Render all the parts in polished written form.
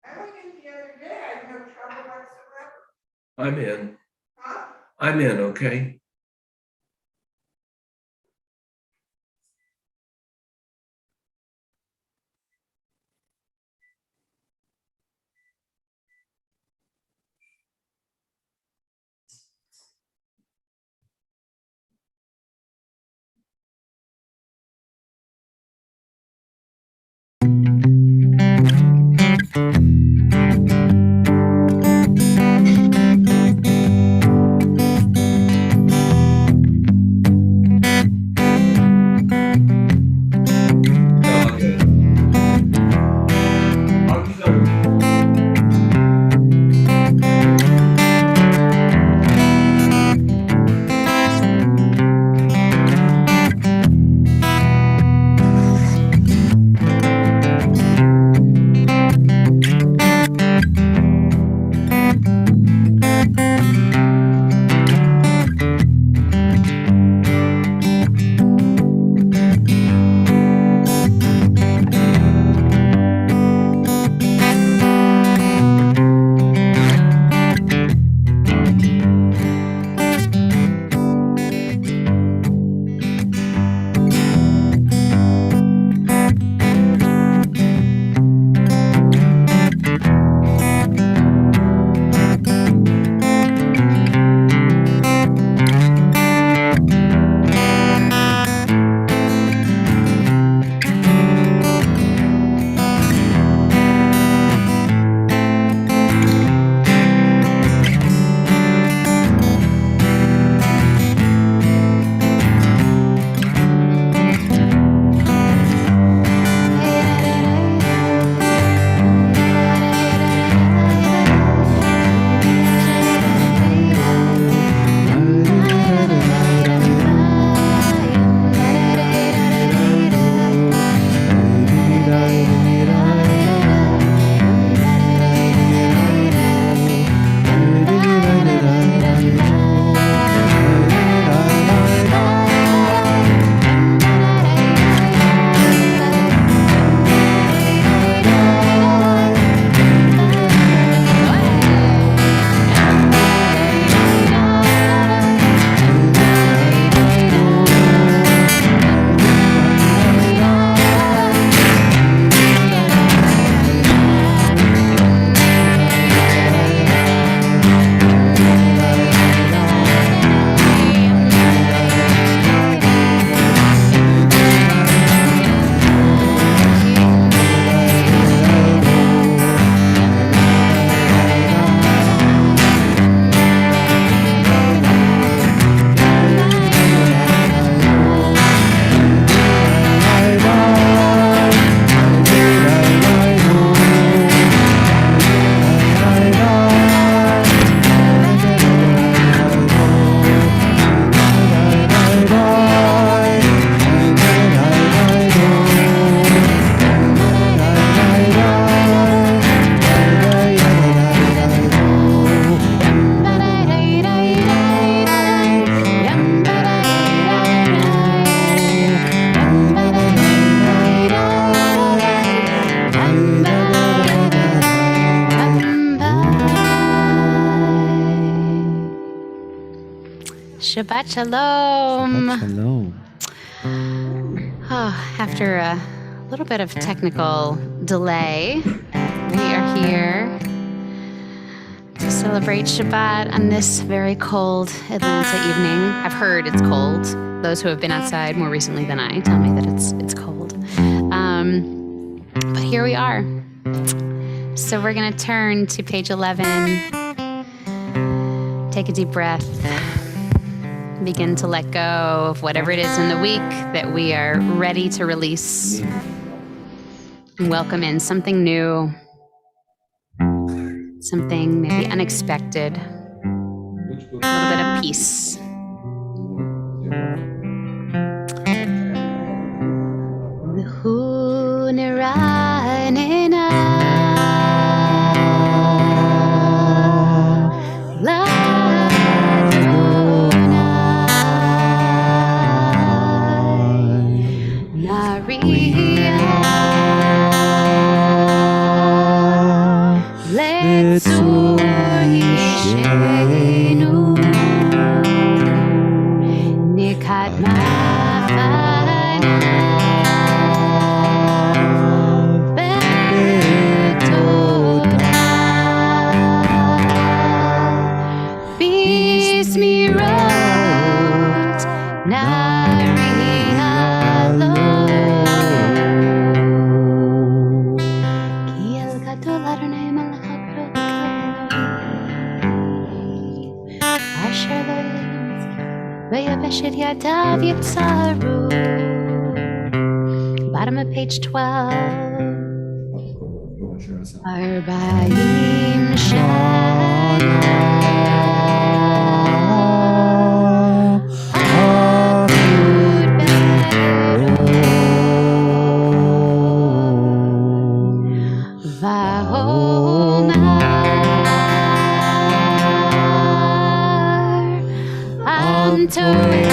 I went in the other day, I had no trouble whatsoever. I'm in. Huh? I'm in, okay? Shabbat Shalom. Shabbat Shalom. After a little bit of technical delay, we are here to celebrate Shabbat on this very cold Atlanta evening. I've heard it's cold. Those who have been outside more recently than I tell me that it's cold. But here we are. So we're going to turn to page 11. Take a deep breath. Begin to let go of whatever it is in the week that we are ready to release. Welcome in something new. Something maybe unexpected. A little bit of peace. Bottom of page 12. Arbaim Shana Amud Baro Vahomar Amtorei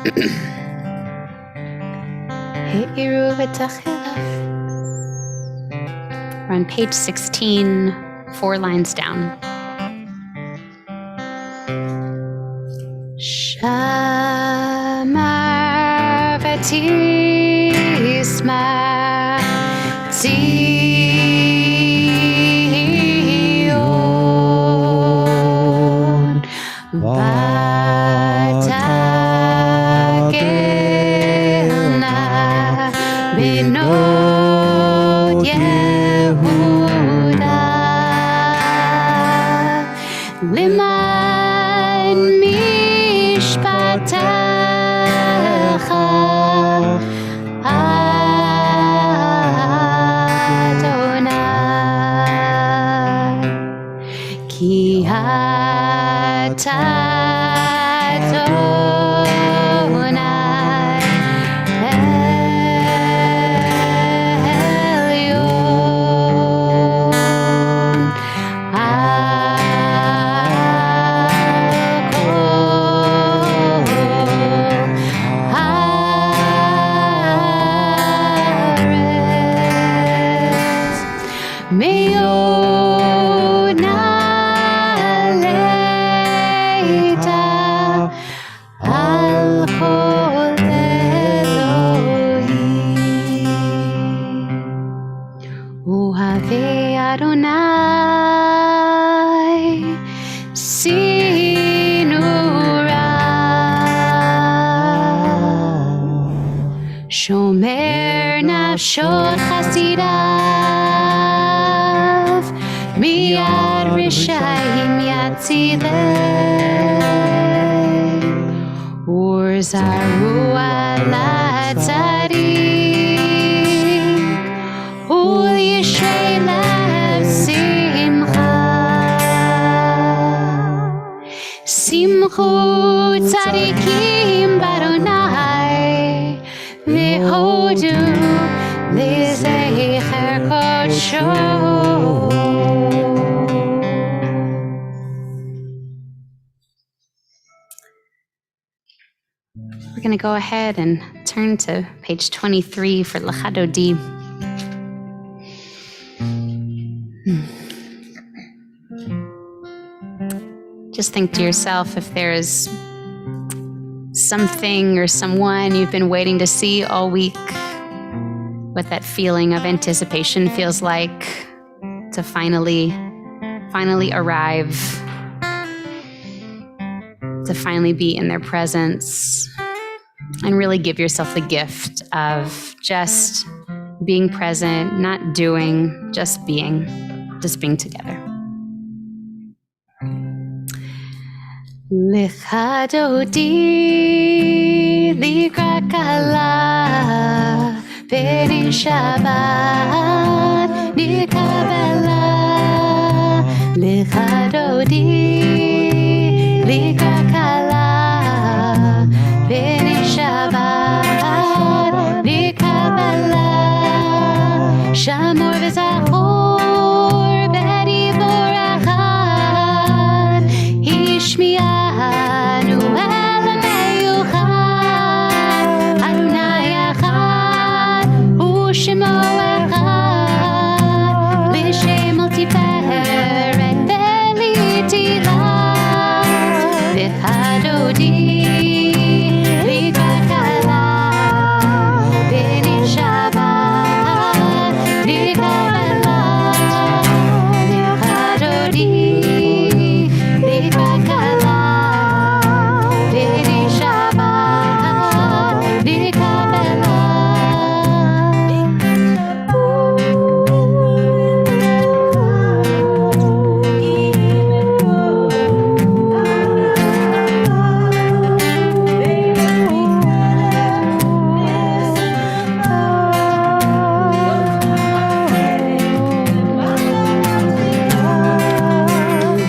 We're on page 16, 4 lines down. Shamar v'tismar Zion v'tagelna b'not Yehuda liman mishpatecha Adonai ki ata Adonai Elyon Adonai Sinura Shomer nafshot chasidav Miyad rishayim yatzileh Urzaru ala tzadik Ul yishrei lev simcha Simchu tzadikim baronai V'hodu lezecher kodsho We're going to go ahead and turn to page 23 for L'chadodi. Just think to yourself if there is something or someone you've been waiting to see all week, what that feeling of anticipation feels like to finally arrive, to finally be in their presence, and really give yourself the gift of just being present, not doing, just being together. L'chadodi likrat kala b'nei Shabbat nikabela L'chadodi likrat kala b'nei Shabbat nikabela Shamor v'zachor b'dibor achad Hishmi'anu el meyuchad Adonai echad u'shemo echad L'shem al tiferet v'litilat L'chadodi likrat kala b'nei Shabbat nikabela L'chadodi likrat kala b'nei Shabbat nikabela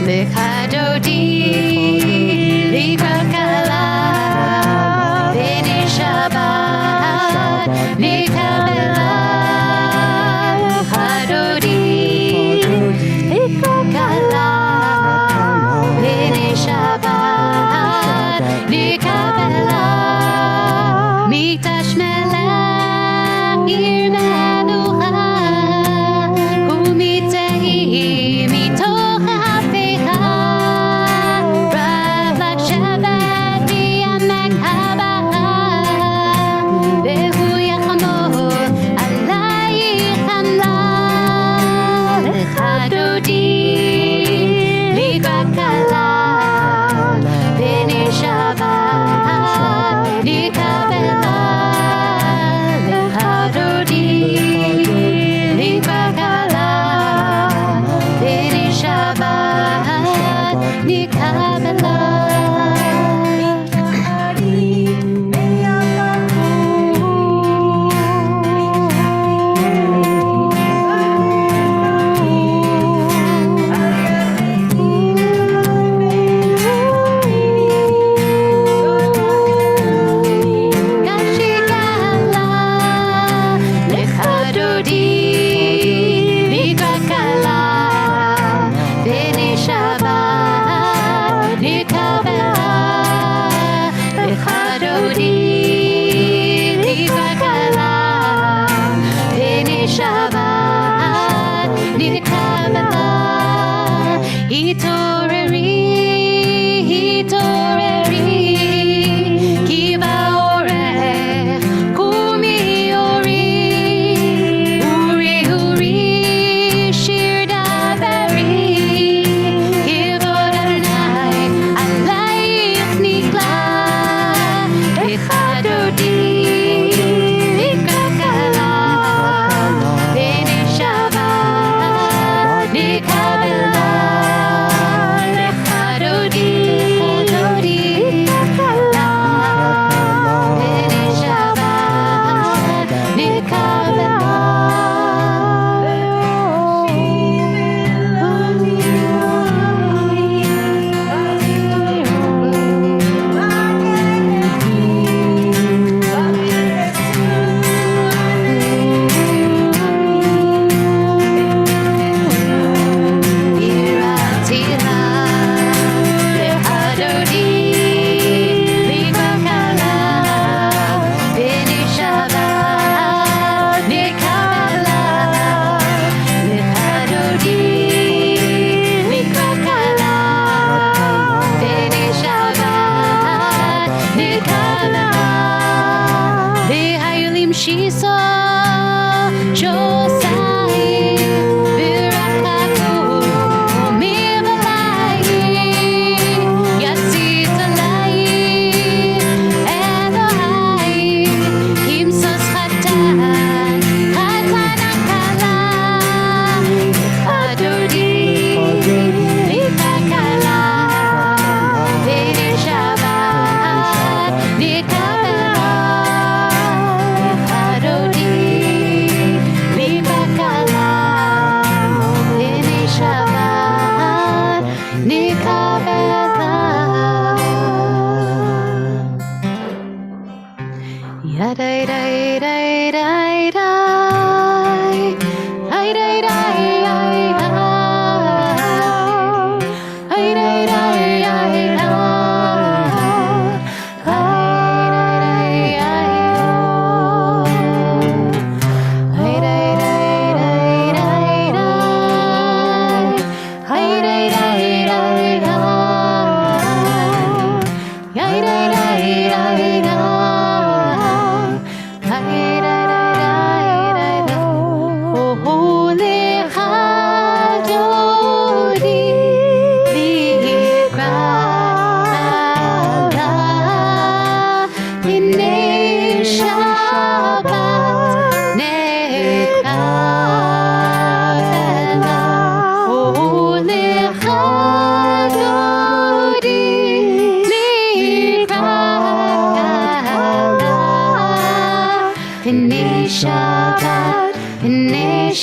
L'chadodi likrat kala b'nei Shabbat nikabela L'chadodi likrat kala b'nei Shabbat nikabela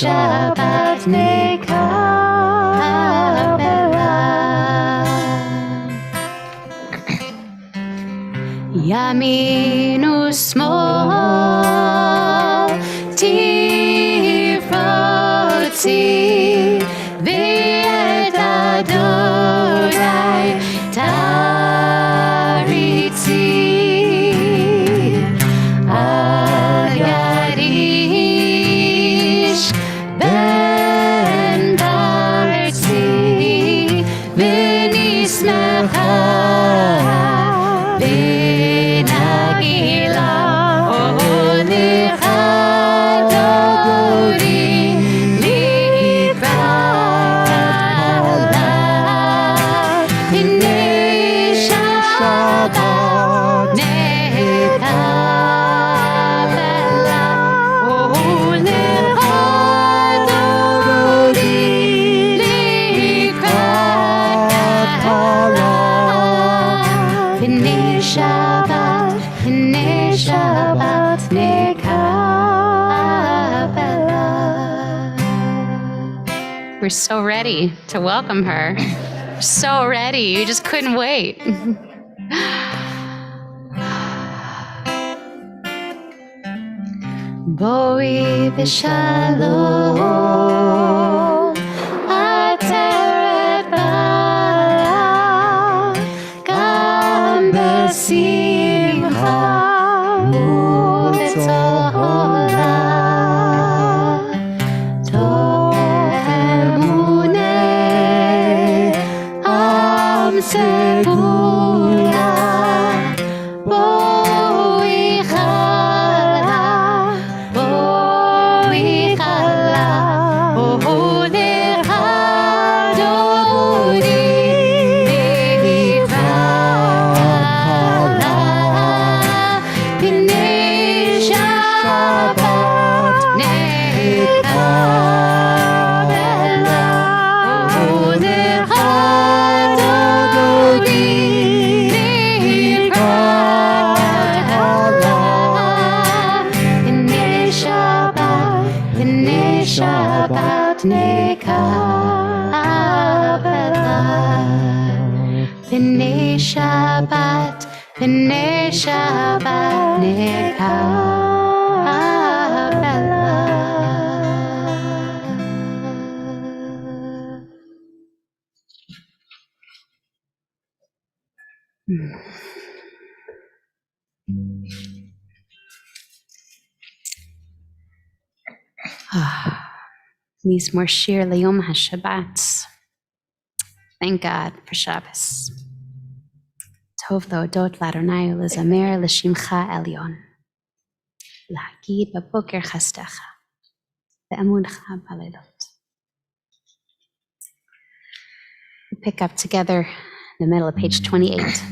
Shabbat Yamin usmol tifrotzi v'et Adonai taritzi al yarish ben bartzi v'nismecha We're so ready to welcome her. So ready. You just couldn't wait. Boi b'shalom ateret bala gam b'simcha צהלה טוב אמונה עם סגולה בואי חלה בואי חלה בואי Shabbat nekabala B'nei Shabbat Mizmor Shir Leyom HaShabbat. Thank God for Shabbos. Tov Leodot L'Adonai U'Lezamer L'Shimcha Elyon. L'Hagid B'Boker Chastecha Ve'emuncha B'Leilot. We pick up together in the middle of page 28.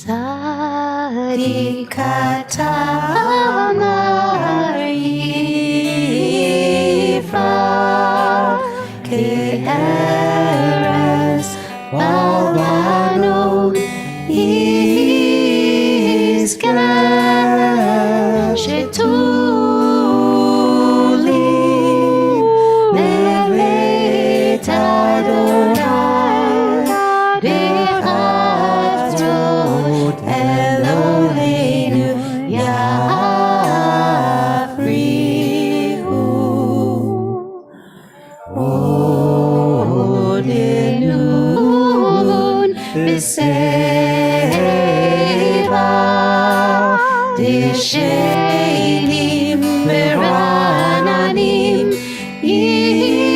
Tzadik ata amar yifra ke'eres balbano yizkar shetuli levet Adonai Eloheinu Yafrihu Odinun B'Seva Dishenim Merananim Yihu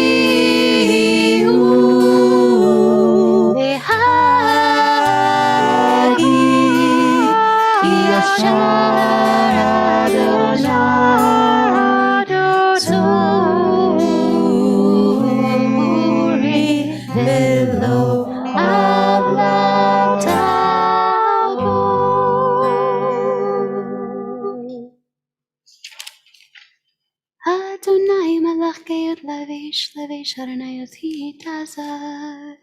Adonai malach geyot lavish lavish Adonai oti tazar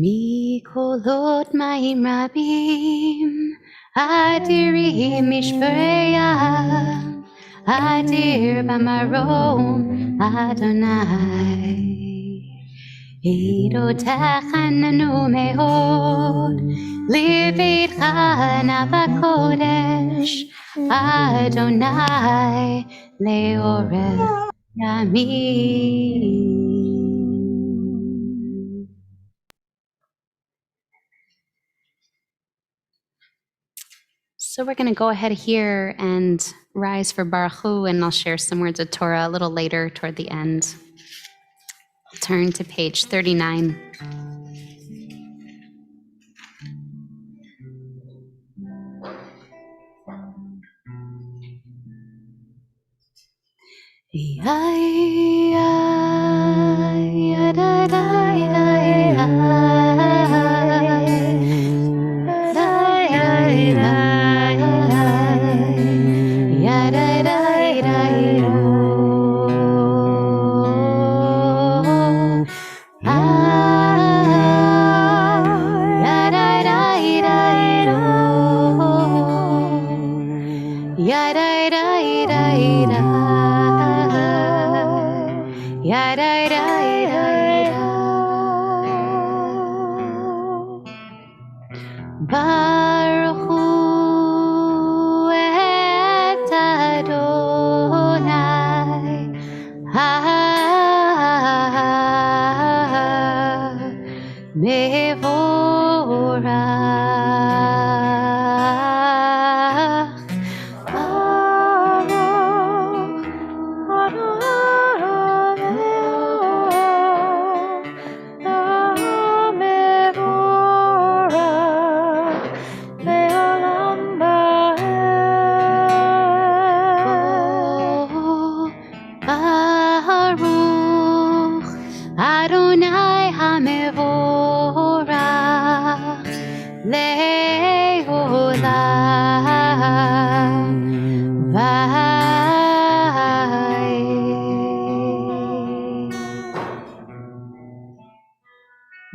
Mikolot ma'im rabim Adirim mishpereyam Adir b'marom Adonai Eidotecha nanu me'od Liveitcha na b'kodesh Adonai leoreh yamim. So we're going to go ahead here and rise for Baruch Hu, and I'll share some words of Torah a little later toward the end. Turn to page 39. Baruch Hu et Adonai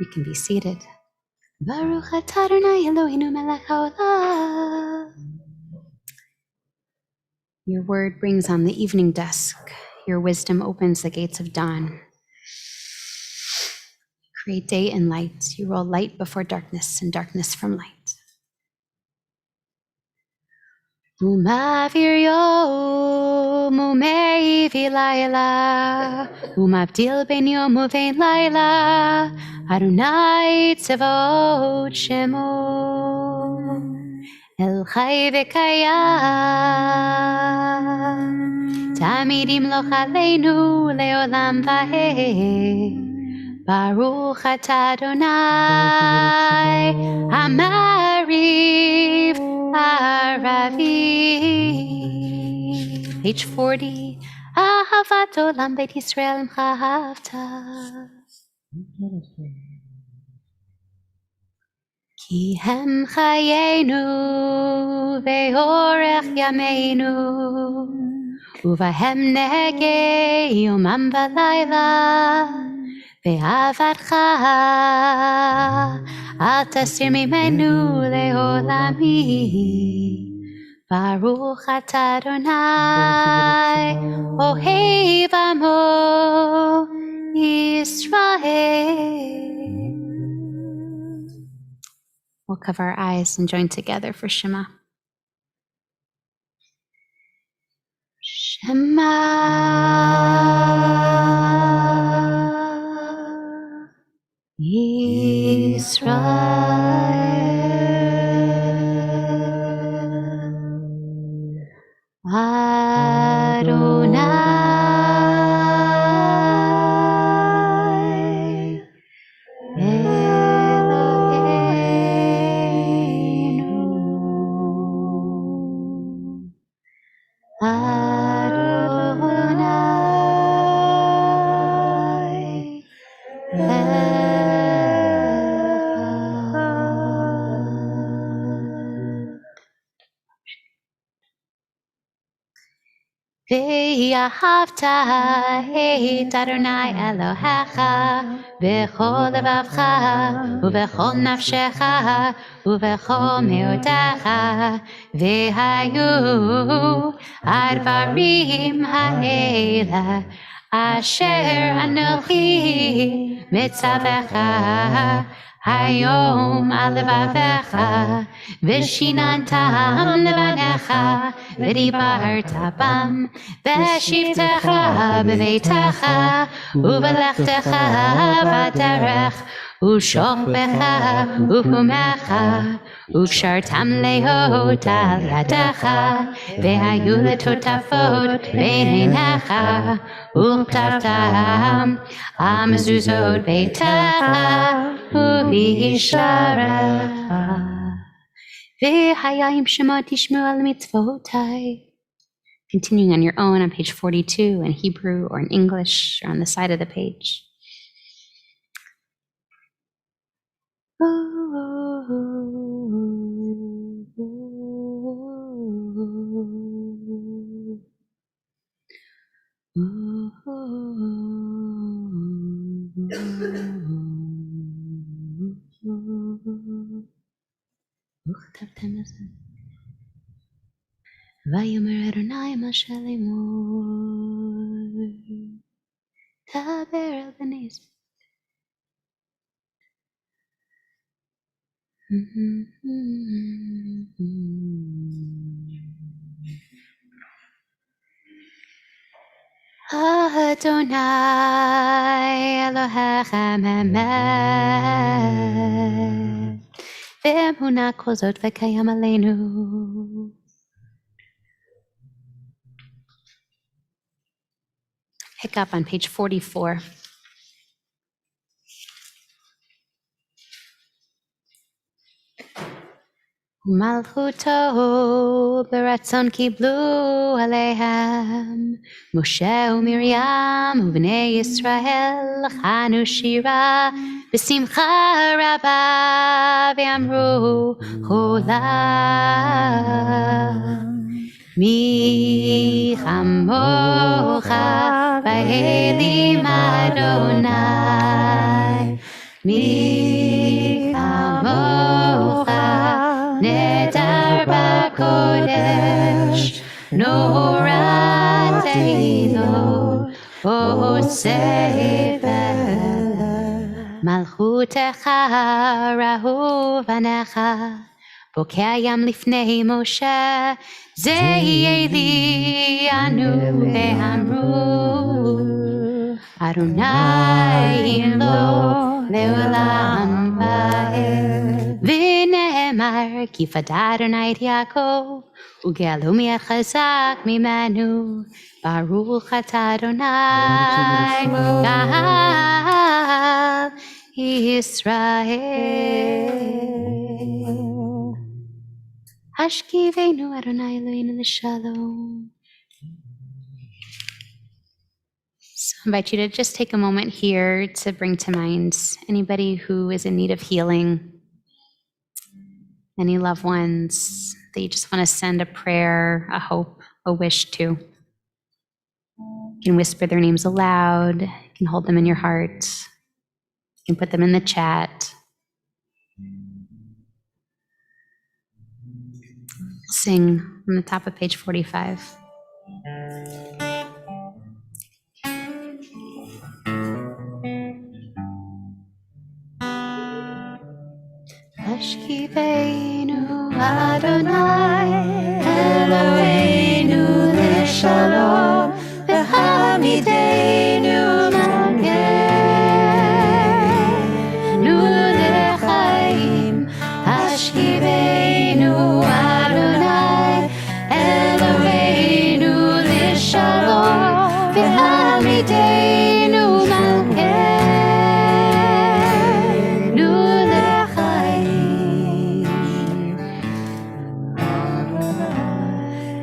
You can be seated. Baruch atah Adonai Eloheinu melech haolam. Your word brings on the evening dusk. Your wisdom opens the gates of dawn. Create day and light. You roll light before darkness and darkness from light. Umavir yom umeivi laila umavdil ben yom uvein laila Adonai tzevot shemo El chai v'kayam tamidim lo chaleinu leolam vaheh Baruch atah Adonai Hamariv Haravi. Page 40. Ahavat olam beit Yisrael imcha ahavta. Ki hem chayenu ve'orech yameinu uvahem nehege yomam v'layla ve'avadcha al tasir mimenu le'olami Baruch atah Adonai ohev amo Yisrael. We'll cover our eyes and join together for Shema. Shema Yisrael Adonai Eloheinu Adonai Ve'ahavta et Adonai Elohecha b'chol levavcha u'b'chol nafshecha u'b'chol me'otecha ve'hayu advarim ha'ela asher anochi mitzavecha Hayom alevavecha v'shinantam levanecha v'dibarta bam v'shivtecha b'veitecha u'v'lechtecha b'derech u'shokbecha u'humecha u'kshartam leot al yadecha v'hayu letotafot b'einecha u'chtavtam amezuzot beitecha u'hisharecha v'hayayim shema tishmu al mitzvotai. Continuing on your own on page 42 in Hebrew or in English or on the side of the page. Vayomer Adonai Moshe lemor Taber el bnei Adonai Elohechem emet ve'emuna kol zot v'kayam aleinu. Pick up on page 44. Malchuto beratzon kiblu aleihem Moshe u'Miriam u'bnei Yisrael chanu shira b'simcha rabba ve'amru chula mi chamocha v'elim Adonai mi Eloheinu Oseh Malchutecha rahu vanecha בוקע ים לפני משה, זה יהיה לי אנו ואמרו, אדוני לא לעולם ועד. ונאמר, כי פדה אדוני את יעקב, וגאלו מיד חזק ממנו, ברוך אתה אדוני, גאל ישראל. Hashkivenu Adonai Eloheinu l'shalom. So I invite you to just take a moment here to bring to mind anybody who is in need of healing, any loved ones that you just want to send a prayer, a hope, a wish to. You can whisper their names aloud, you can hold them in your heart, you can put them in the chat. Sing on the top of page 45. Hashkivenu Adonai Eloheinu l'shalom v'hamidenu malkeinu l'chaim. Hashkivenu Adonai Eloheinu l'shalom v'hamidenu malkeinu l'chaim.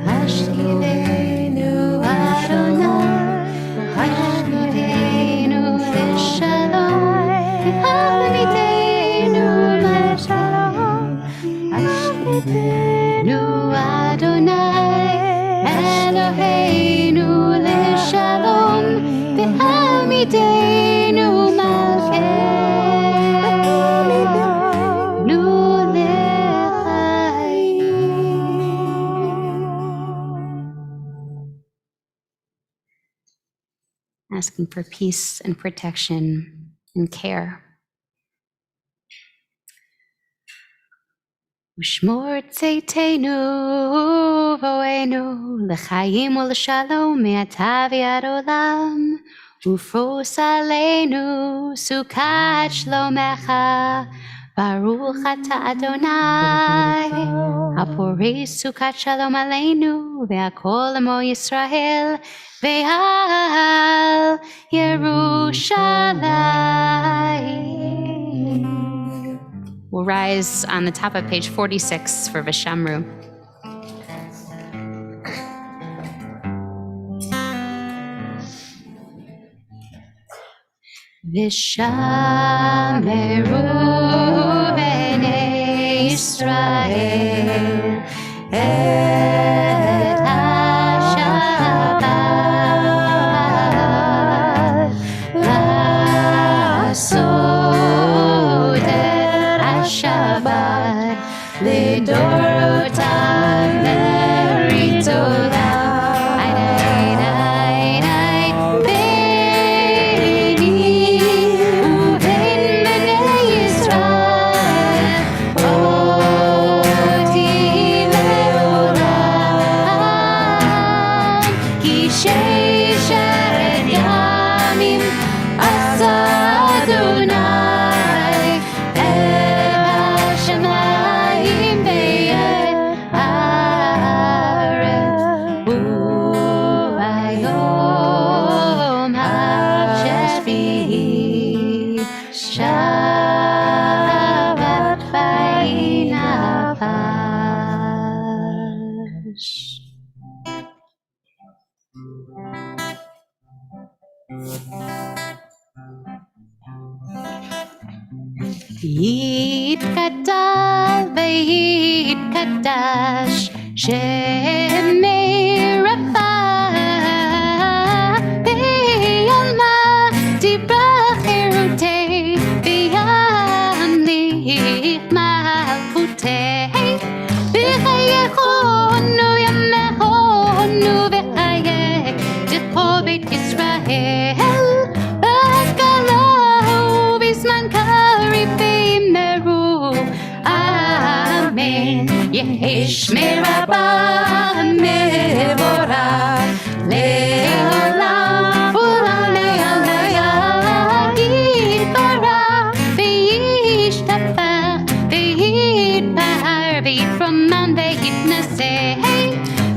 Hashkivenu Adonai Hashkivenu l'shalom v'hamidenu l'shalom. Hashkivenu Adonai Eloheinu l'shalom v'hamidenu malkeinu l'chaim. Asking for peace and protection and care. ושמור צאתנו ובואנו לחיים ולשלום מעתה ועד עולם, ופרוס עלינו סוכת שלומך. ברוך אתה אדוני הפורס סוכת שלום עלינו והכל עמו ישראל ועל ירושלים. We'll rise on the top of page 46 for Vishamru. Vishamru b'nei Yisrael et ha-Shabbat לעשות את השבת לדורותם לריצותם. יתגדל ויתקדש שמי רבה בעלמא דיברה חירותי וימליך מלכותי בחייכונו ימיכונו וחיי Beit Yisrael, Bakalahu Bisman Karibim Meru. Amen. Yesh Meraba Mevora Leolam Ulam Leolam Yitbara V'yishtafa V'yitbahar V'yitfroman V'yitnaseh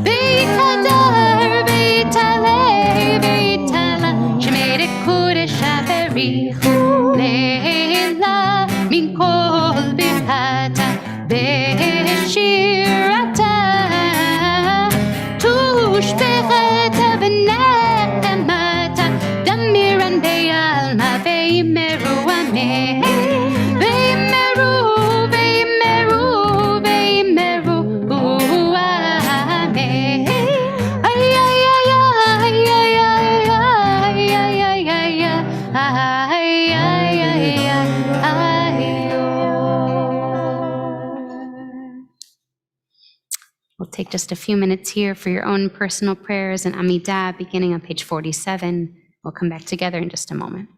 V'yitadar V'yitaleh V'yitala Shemere Kodesh HaBerichu Leila Min Kol Bihata V'shirata Tushbechata V'nechemata Damiran Be'alma Ve'yimeru Amen Ve'yimeru Ve'yimeru Ve'yimeru Amen Ay ay ay ay ay ay ay ay ay. We'll take just a few minutes here for your own personal prayers and Amidah, beginning on page 47. We'll come back together in just a moment.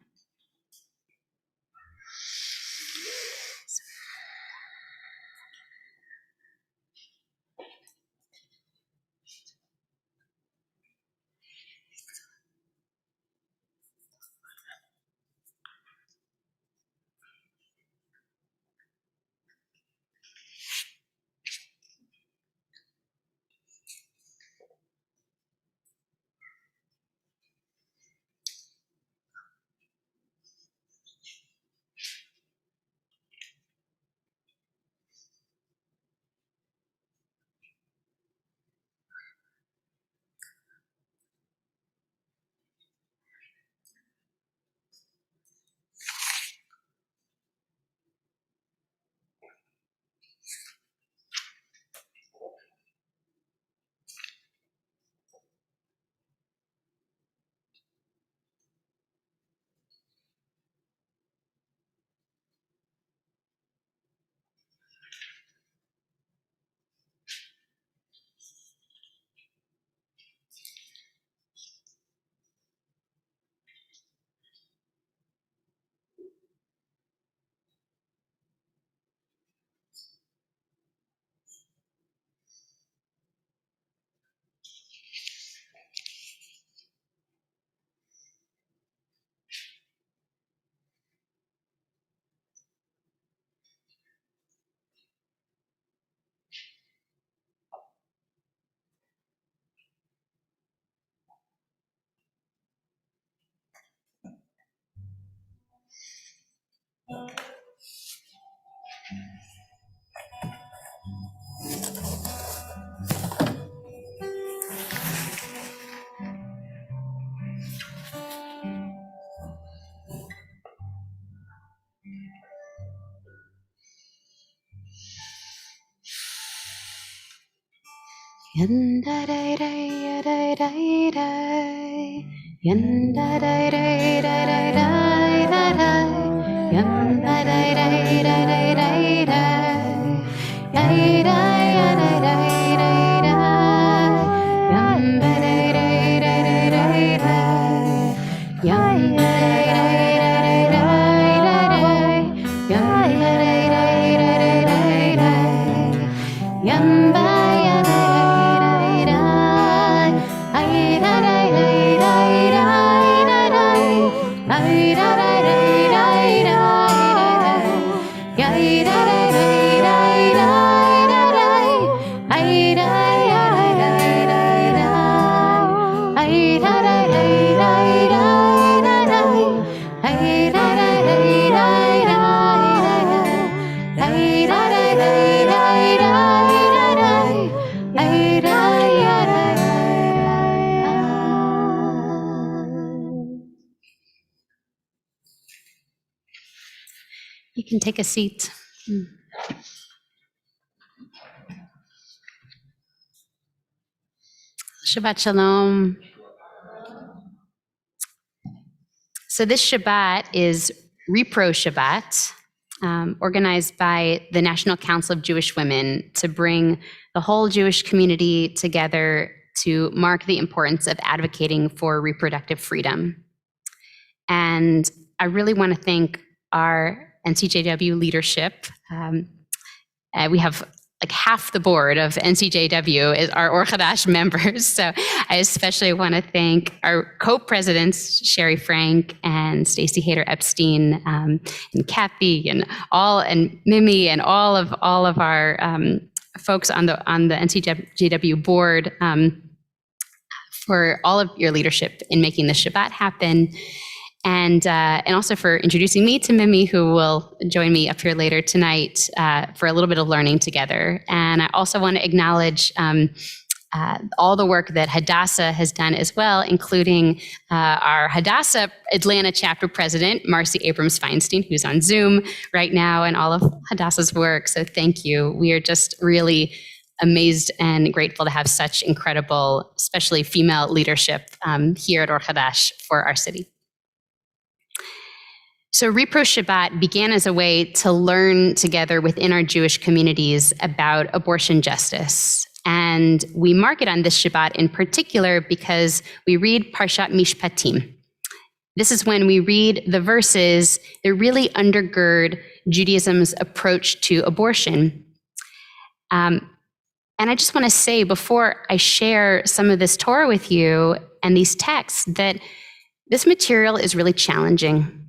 You can take a seat. Shabbat Shalom. So this Shabbat is Repro Shabbat, organized by the National Council of Jewish Women to bring the whole Jewish community together to mark the importance of advocating for reproductive freedom. And I really want to thank our NCJW leadership. We have like half the board of NCJW is our Or Hadash members. So I especially want to thank our co-presidents, Sherry Frank and Stacey Hayter Epstein, and Kathy and Mimi and all of our folks on the NCJW board for all of your leadership in making the Shabbat happen. And also for introducing me to Mimi, who will join me up here later tonight for a little bit of learning together. And I also want to acknowledge all the work that Hadassah has done as well, including our Hadassah Atlanta chapter president, Marcy Abrams-Feinstein, who's on Zoom right now, and all of Hadassah's work. So thank you. We are just really amazed and grateful to have such incredible, especially female leadership here at Or Hadash for our city. So Repro Shabbat began as a way to learn together within our Jewish communities about abortion justice. And we mark it on this Shabbat in particular because we read Parshat Mishpatim. This is when we read the verses that really undergird Judaism's approach to abortion. And I just want to say before I share some of this Torah with you and these texts that this material is really challenging.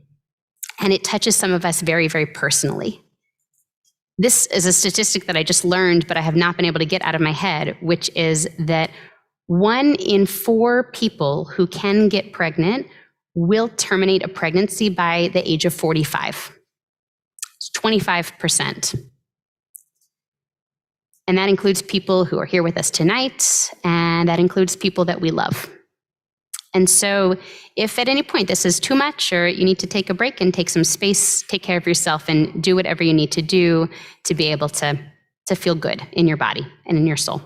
And it touches some of us very, very personally. This is a statistic that I just learned, but I have not been able to get out of my head, which is that 1 in 4 people who can get pregnant will terminate a pregnancy by the age of 45. It's 25%. And that includes people who are here with us tonight, and that includes people that we love. And so if at any point this is too much, or you need to take a break and take some space, take care of yourself and do whatever you need to do to be able to feel good in your body and in your soul.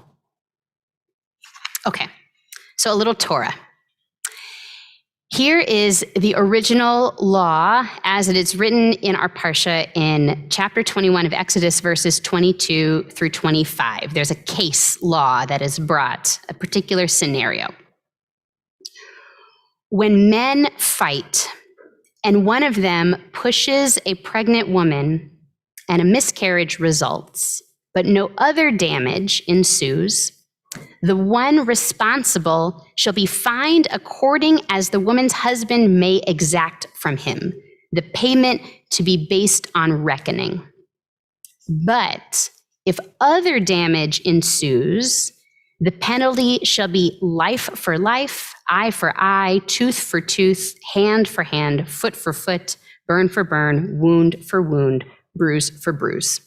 Okay, so a little Torah. Here is the original law as it is written in our Parsha in chapter 21 of Exodus, verses 22 through 25. There's a case law that is brought, a particular scenario. When men fight and one of them pushes a pregnant woman and a miscarriage results, but no other damage ensues, the one responsible shall be fined according as the woman's husband may exact from him, the payment to be based on reckoning. But if other damage ensues, the penalty shall be life for life, eye for eye, tooth for tooth, hand for hand, foot for foot, burn for burn, wound for wound, bruise for bruise.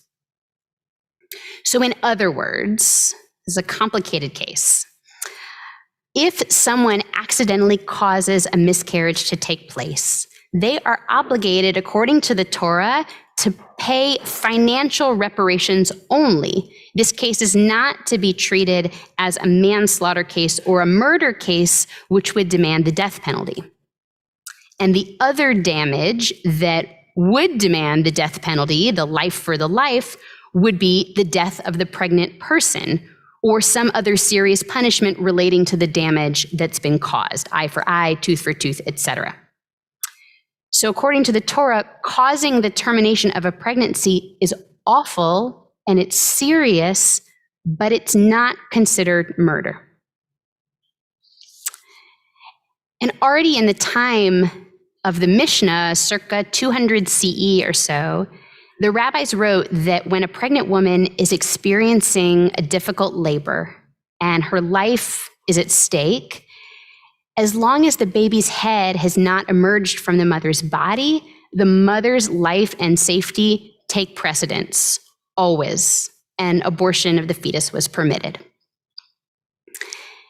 So in other words, this is a complicated case. If someone accidentally causes a miscarriage to take place, they are obligated, according to the Torah, to pay financial reparations only. This case is not to be treated as a manslaughter case or a murder case, which would demand the death penalty. And the other damage that would demand the death penalty, the life for the life, would be the death of the pregnant person or some other serious punishment relating to the damage that's been caused, eye for eye, tooth for tooth, etc. So according to the Torah, causing the termination of a pregnancy is awful and it's serious, but it's not considered murder. And already in the time of the Mishnah, circa 200 CE or so, the rabbis wrote that when a pregnant woman is experiencing a difficult labor and her life is at stake, as long as the baby's head has not emerged from the mother's body, the mother's life and safety take precedence, always, and abortion of the fetus was permitted.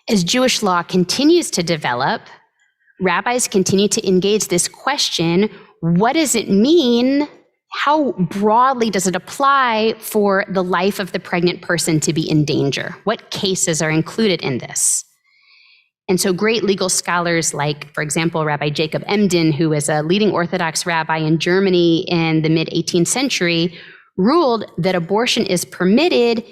As Jewish law continues to develop, rabbis continue to engage this question: what does it mean? How broadly does it apply for the life of the pregnant person to be in danger? What cases are included in this? And so great legal scholars like, for example, Rabbi Jacob Emden, who is a leading Orthodox rabbi in Germany in the mid-18th century, ruled that abortion is permitted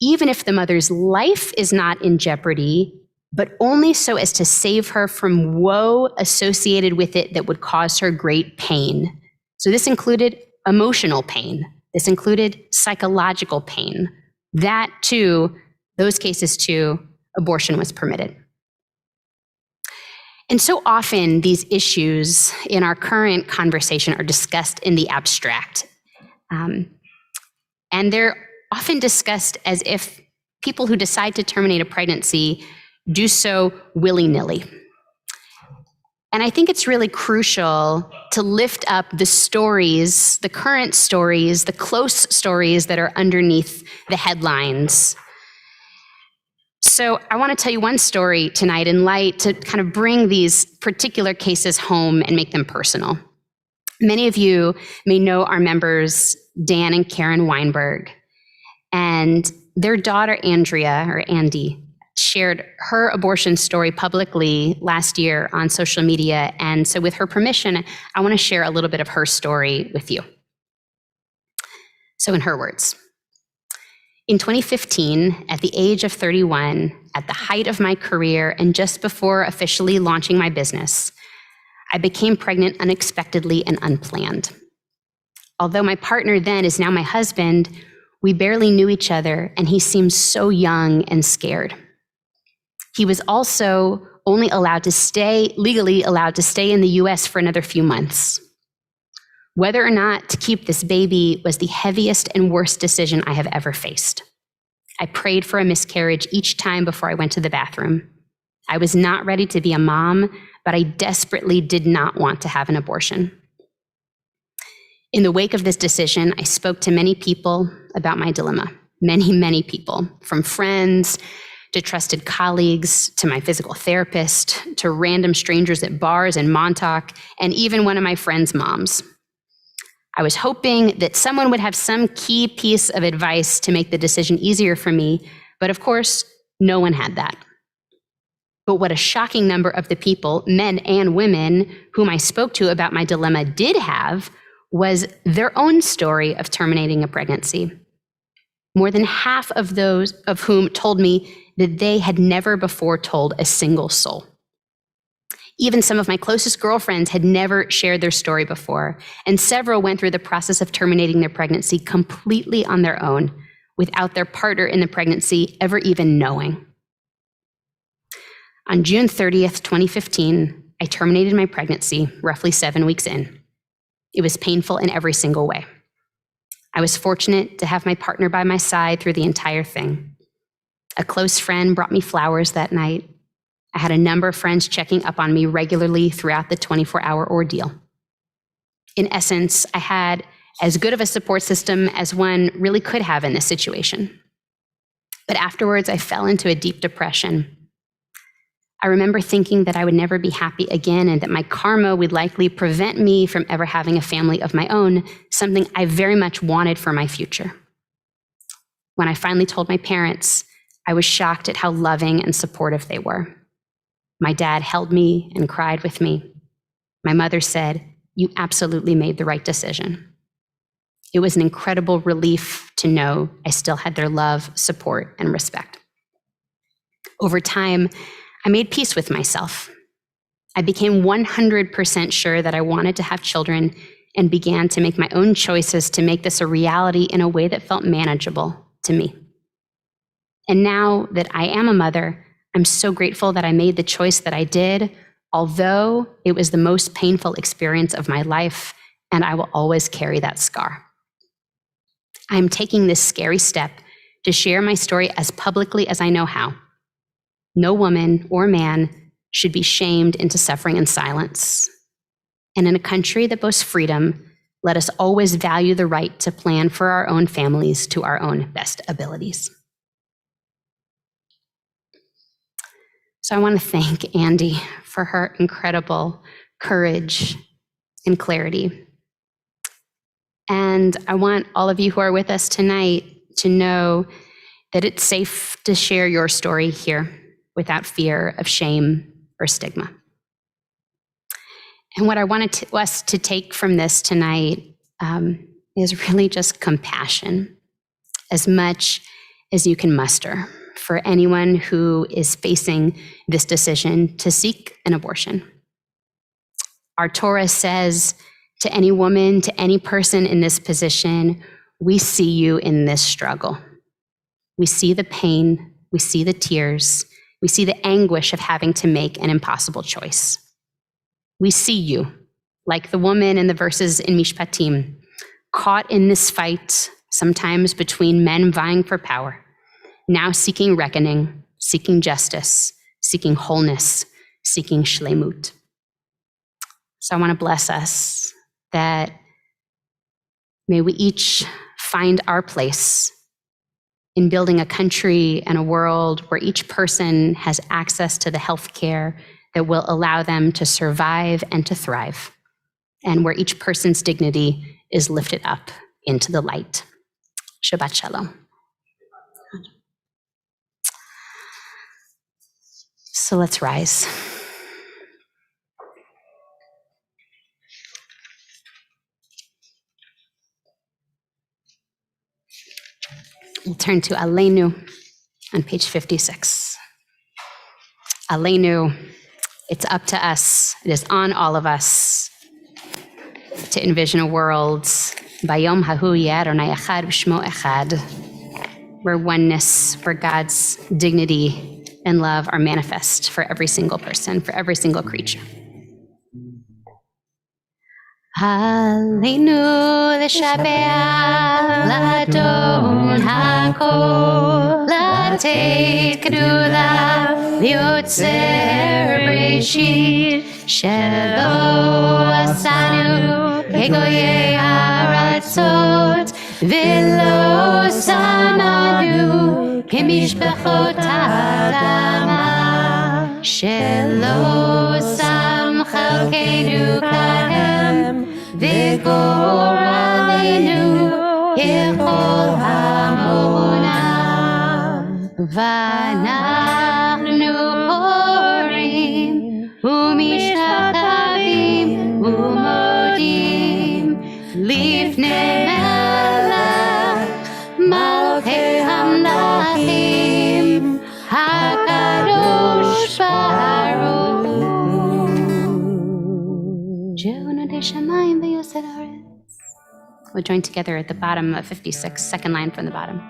even if the mother's life is not in jeopardy, but only so as to save her from woe associated with it that would cause her great pain. So this included emotional pain. This included psychological pain. That too, those cases too, abortion was permitted. And so often these issues in our current conversation are discussed in the abstract. And they're often discussed as if people who decide to terminate a pregnancy do so willy-nilly. And I think it's really crucial to lift up the stories, the current stories, the close stories that are underneath the headlines. So I want to tell you one story tonight in light to kind of bring these particular cases home and make them personal. Many of you may know our members, Dan and Karen Weinberg, and their daughter, Andrea, or Andy, shared her abortion story publicly last year on social media. And so with her permission, I want to share a little bit of her story with you. So in her words, in 2015, at the age of 31, at the height of my career and just before officially launching my business, I became pregnant unexpectedly and unplanned. Although my partner then is now my husband, we barely knew each other and he seemed so young and scared. He was also only legally allowed to stay in the US for another few months. Whether or not to keep this baby was the heaviest and worst decision I have ever faced. I prayed for a miscarriage each time before I went to the bathroom. I was not ready to be a mom, but I desperately did not want to have an abortion. In the wake of this decision, I spoke to many people about my dilemma. Many people, from friends to trusted colleagues, to my physical therapist, to random strangers at bars in Montauk, and even one of my friends' moms. I was hoping that someone would have some key piece of advice to make the decision easier for me, but of course, no one had that. But what a shocking number of the people, men and women, whom I spoke to about my dilemma did have was their own story of terminating a pregnancy. More than half of those of whom told me that they had never before told a single soul. Even some of my closest girlfriends had never shared their story before, and several went through the process of terminating their pregnancy completely on their own, without their partner in the pregnancy ever even knowing. On June 30th, 2015, I terminated my pregnancy roughly 7 weeks in. It was painful in every single way. I was fortunate to have my partner by my side through the entire thing. A close friend brought me flowers that night. I had a number of friends checking up on me regularly throughout the 24-hour ordeal. In essence, I had as good of a support system as one really could have in this situation. But afterwards, I fell into a deep depression. I remember thinking that I would never be happy again and that my karma would likely prevent me from ever having a family of my own, something I very much wanted for my future. When I finally told my parents, I was shocked at how loving and supportive they were. My dad held me and cried with me. My mother said, "You absolutely made the right decision." It was an incredible relief to know I still had their love, support, and respect. Over time, I made peace with myself. I became 100% sure that I wanted to have children and began to make my own choices to make this a reality in a way that felt manageable to me. And now that I am a mother, I'm so grateful that I made the choice that I did, although it was the most painful experience of my life, and I will always carry that scar. I'm taking this scary step to share my story as publicly as I know how. No woman or man should be shamed into suffering in silence. And in a country that boasts freedom, let us always value the right to plan for our own families to our own best abilities. So I want to thank Andy for her incredible courage and clarity. And I want all of you who are with us tonight to know that it's safe to share your story here without fear of shame or stigma. And what I wanted us to take from this tonight is really just compassion, as much as you can muster for anyone who is facing this decision to seek an abortion. Our Torah says to any woman, to any person in this position, we see you in this struggle. We see the pain, we see the tears, we see the anguish of having to make an impossible choice. We see you, like the woman in the verses in Mishpatim, caught in this fight, sometimes between men vying for power, now seeking reckoning, seeking justice, seeking wholeness, seeking shlemut. So I want to bless us that may we each find our place in building a country and a world where each person has access to the health care that will allow them to survive and to thrive, and where each person's dignity is lifted up into the light. Shabbat Shalom. So let's rise. We'll turn to Aleinu on page 56. Aleinu, it's up to us, it is on all of us to envision a world, Bayom Hahu Yeh Adonai Echad V'Shmo Echad, where oneness, where God's dignity and love are manifest for every single person, for every single creature. Aleinu l'shabeach l'adon hakol, l'teit gdula l'yotzer b'reshit, shelo asanu kegoyei haratzot, v'lo sananu kemishpachot ha'adama, shelo sam chalkeinu kahem, v'gor aleinu kechol hamonam, v'anachnu porim u'mishtachavim u'modim lifnei melech malchei hamlachim hakadosh baruch hu. We'll join together at the bottom of 56, second line from the bottom.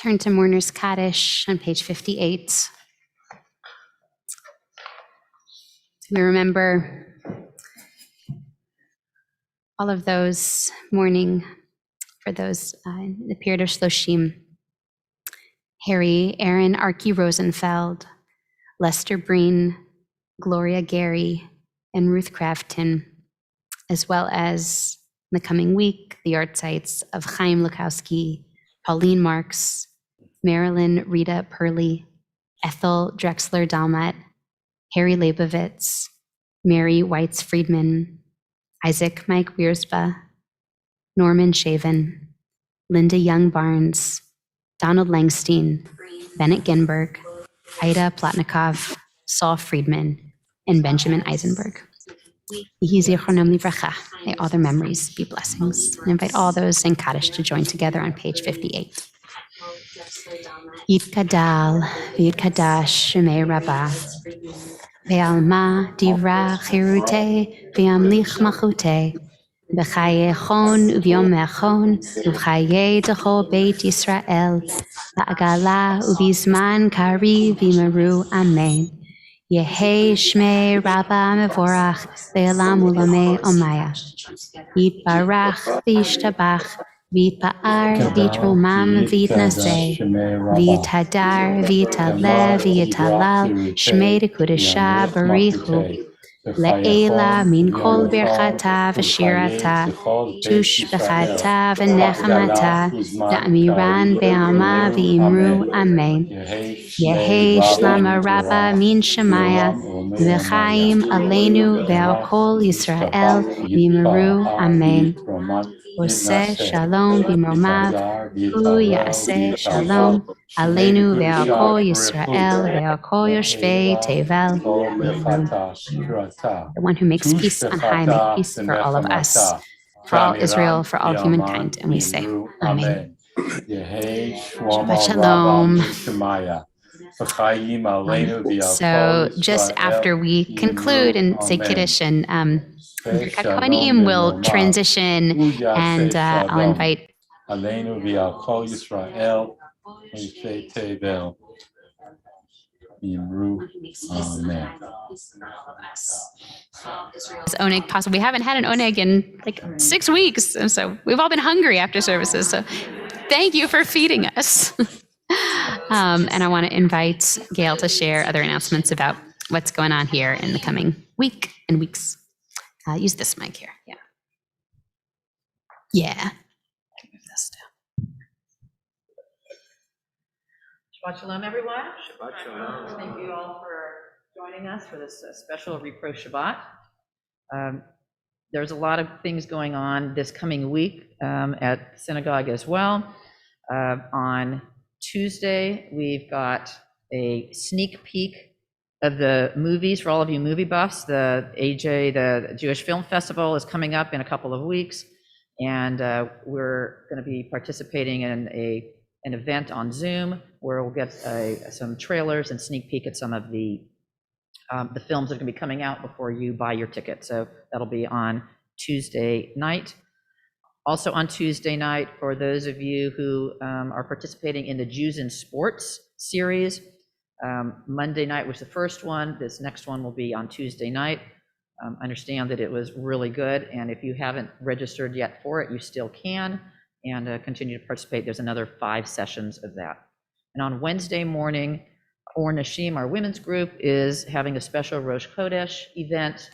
Turn to Mourner's Kaddish on page 58. We remember all of those mourning for those in the period of Shloshim. Harry, Aaron, Archie Rosenfeld, Lester Breen, Gloria Gary, and Ruth Crafton, as well as in the coming week, the art sites of Chaim Lukowski, Pauline Marks, Marilyn Rita Purley, Ethel Drexler Dalmat, Harry Leibovitz, Mary Weitz Friedman, Isaac Mike Wiersba, Norman Shaven, Linda Young Barnes, Donald Langstein, Bennett Ginberg, Ida Plotnikov, Saul Friedman, and Benjamin Eisenberg. Yehi zichronam livracha. May all their memories be blessings. I invite all those in Kaddish to join together on page 58. Yitkadal v'yitkadash shemei rabbah ve'alma divra chirute ve'amlich machute b'chaye chon u'vyom mechon u'chaye d'chol beit Yisrael la'agala u'bizman kari v'imaru amen. Yehi shmei rabba mevorach ve'elam ulamei omaya. Yitbarach v'yishtabach v'yitpa'ar v'yitromam v'yitnaseh v'yitadar v'yitaleh v'yitalal shmei dekudesha barichu le'ela min kol birchata v'shirata tush b'chata v'nechamata da'amiran be'alma v'imru amen. Yehi shlama rabba min shemaya v'chaim aleinu ve'al kol Yisrael v'imru amen. Oseh shalom b'mromav hu ya'aseh shalom aleinu ve'al kol Yisrael ve'al kol yoshvei tevel v'imru amen. The one who makes peace on high make peace for all of us, for all Israel, for all humankind, and we say amen. Shabbat shalom. So just after we conclude and say Kiddush and Birkat Kohanim, we'll transition and I'll invite Aleinu v'al kol Yisrael v'yifei tevel v'yimru amen. Oneg possible. We haven't had an Oneg in like 6 weeks, and so we've all been hungry after services. So thank you for feeding us. And I want to invite Gail to share other announcements about what's going on here in the coming week and weeks. Use this mic here. Yeah. Yeah. Move this down. Shabbat shalom, everyone. Shabbat shalom. Thank you all for joining us for this special Repro Shabbat. There's a lot of things going on this coming week at the synagogue as well. On Tuesday, we've got a sneak peek of the movies for all of you movie buffs. The AJ, the Jewish Film Festival, is coming up in a couple of weeks, and we're going to be participating in an event on Zoom where we'll get some trailers and sneak peek at some of the films that are going to be coming out before you buy your ticket. So that'll be on Tuesday night. Also on Tuesday night, for those of you who are participating in the Jews in Sports series, Monday night was the first one. This next one will be on Tuesday night. I understand that it was really good, and if you haven't registered yet for it, you still can, and continue to participate. There's another 5 sessions of that. And on Wednesday morning, Or Nashim, our women's group, is having a special Rosh Chodesh event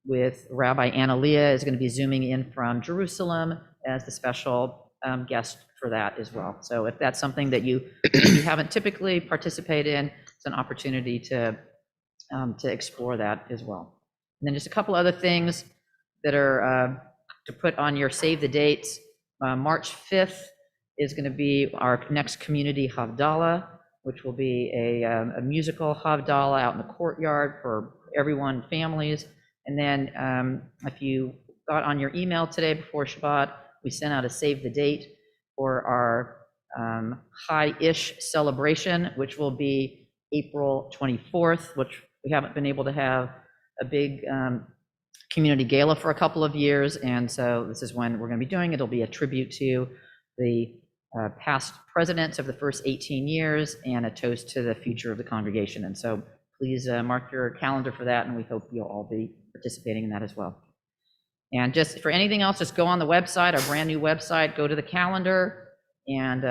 with Rabbi Anna Leah is going to be zooming in from Jerusalem as the special guest for that as well. So if that's something that you haven't typically participated in, it's an opportunity to explore that as well. And then just a couple other things that are to put on your save the dates. March 5th is going to be our next community Havdalah, which will be a musical Havdalah out in the courtyard for everyone, families. And then if you got on your email today before Shabbat, we sent out a save the date for our High-ish celebration, which will be April 24th, which we haven't been able to have a big community gala for a couple of years. And so this is when we're going to be doing it. It'll be a tribute to the past presidents of the first 18 years and a toast to the future of the congregation. And so please mark your calendar for that, and we hope you'll all be participating in that as well. And just for anything else, just go on the website, our brand new website, go to the calendar, and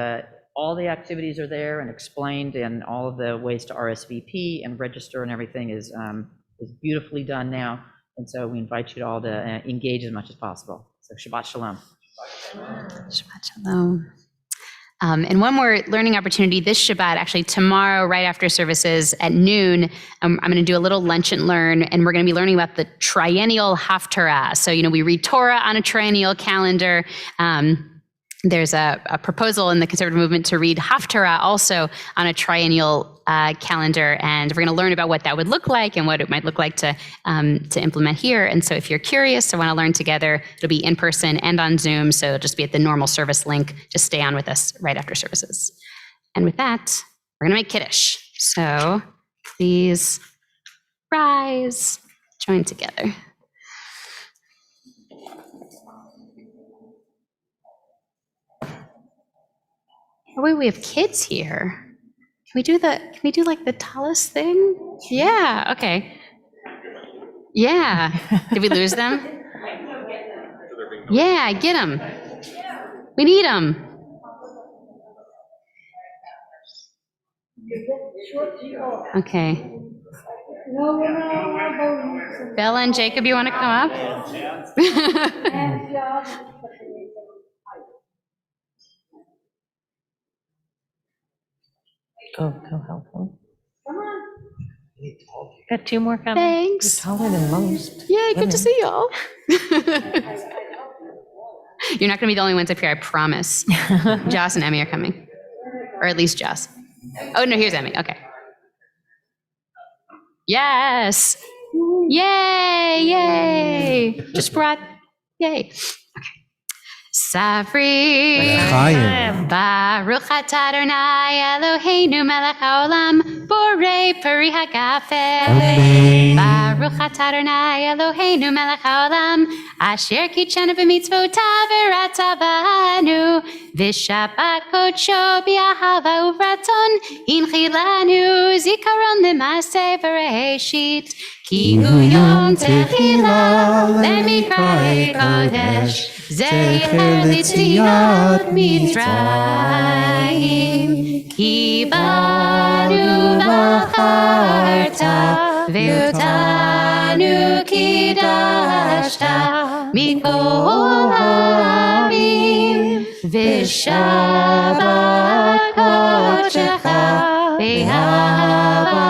all the activities are there and explained, and all of the ways to RSVP and register and everything is beautifully done now. And so we invite you all to engage as much as possible. So Shabbat Shalom. Shabbat Shalom. And one more learning opportunity this Shabbat, actually tomorrow, right after services at noon, I'm going to do a little lunch and learn, and we're going to be learning about the Triennial Haftara. So, we read Torah on a triennial calendar. There's a proposal in the conservative movement to read Haftara also on a triennial calendar, and we're going to learn about what that would look like and what it might look like to implement here. And so if you're curious or want to learn together, it'll be in person and on Zoom, so it'll just be at the normal service link. Just stay on with us right after services. And with that, we're going to make Kiddush. So please rise, join together. Oh, wait, we have kids here. Can we do like the tallis thing? Yeah, okay. Yeah. Did we lose them? Yeah, get them. We need them. Okay. Bella and Jacob, you want to come up? Go help them. Come on. Got two more coming. Thanks. You're taller than most. Yeah, good to see y'all. You're not going to be the only ones up here, I promise. Joss and Emmy are coming. Or at least Joss. Oh, no, here's Emmy. Okay. Yes. Yay, yay. Just brought, yay. Savri, Baruch atah Adonai Eloheinu melech haolam, borei peri hagafel. Baruch atah Adonai Eloheinu melech haolam, asher kitshanu b'mitzvotav v'ratzavanu, v'shabbat kodsho b'ahava uvratzon, hinchilanu zikaron l'maseh v'reishit, ki hu yom tehila lemikra kodesh. Zecher l'tziyat Mitzrayim, ki banu v'charta, ve'otanu kidashta, mikol ha'amim, v'shabbat kodshecha, ve'ahava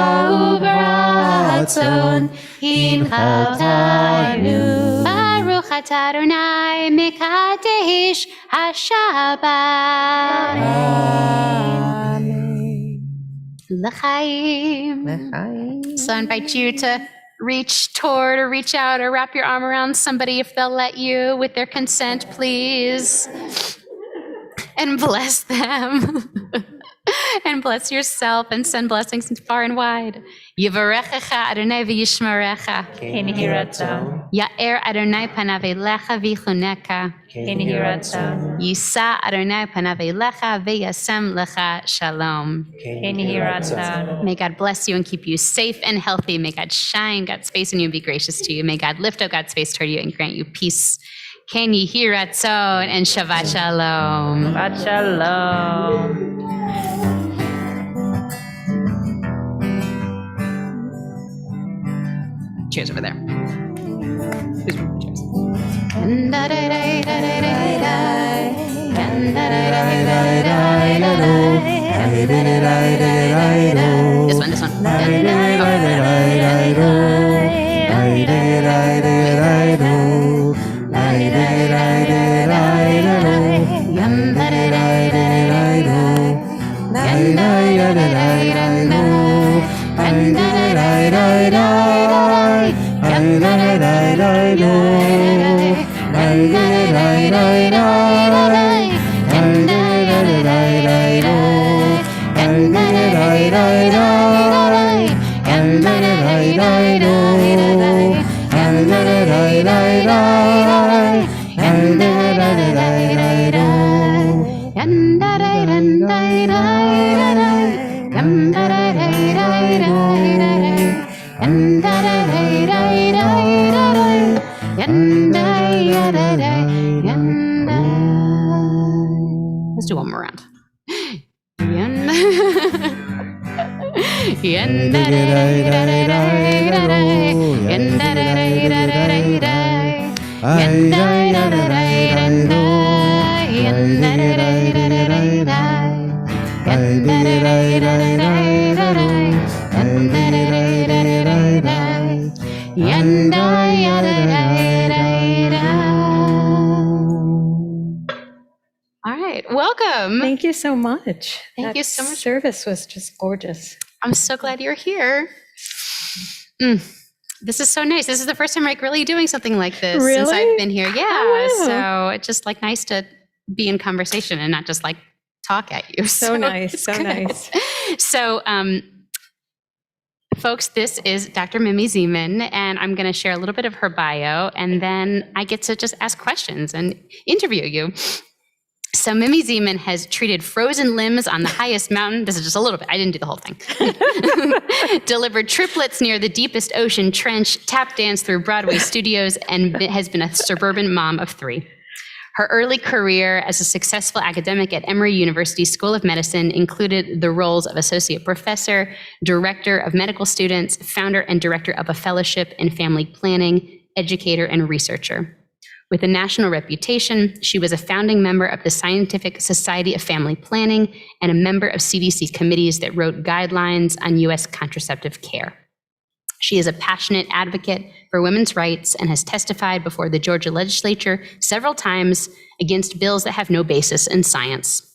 uvratzon, hinchaltanu. Baruch atah Adonai mekadesh haShabbat. L'chaim. So I invite you to reach toward or reach out or wrap your arm around somebody if they'll let you with their consent, please. And bless them. And bless yourself and send blessings far and wide. Yivarechecha Adonai v'yishmerecha. Ken Yehi Ratzon. Ya'er Adonai panav elecha v'chuneka. Ken Yehi Ratzon. Yisa Adonai panav elecha v'yasem lecha shalom. Ken Yehi Ratzon. May God bless you and keep you safe and healthy. May God shine God's face on you and be gracious to you. May God lift up God's face toward you and grant you peace. Ken Yehi Ratzon and Shabbat Shalom. Shabbat Shalom. Cheers over there. Cheers. This one. Let's do one more round. All right, welcome. Thank you so much. Thank you That so much. Service was just gorgeous. I'm so glad you're here. This is so nice. This is the first time like really doing something like this since Really? I've been here. Yeah. Oh, wow. So it's just like nice to be in conversation and not just like talk at you. So nice, it's so good. nice. So, folks, this is Dr. Mimi Zeman, and I'm going to share a little bit of her bio, and then I get to just ask questions and interview you. So Mimi Zeman has treated frozen limbs on the highest mountain. This is just a little bit. I didn't do the whole thing. Delivered triplets near the deepest ocean trench, tap danced through Broadway studios, and has been a suburban mom of 3. Her early career as a successful academic at Emory University School of Medicine included the roles of associate professor, director of medical students, founder and director of a fellowship in family planning, educator, and researcher. With a national reputation, she was a founding member of the Scientific Society of Family Planning and a member of CDC committees that wrote guidelines on U.S. contraceptive care. She is a passionate advocate for women's rights and has testified before the Georgia legislature several times against bills that have no basis in science.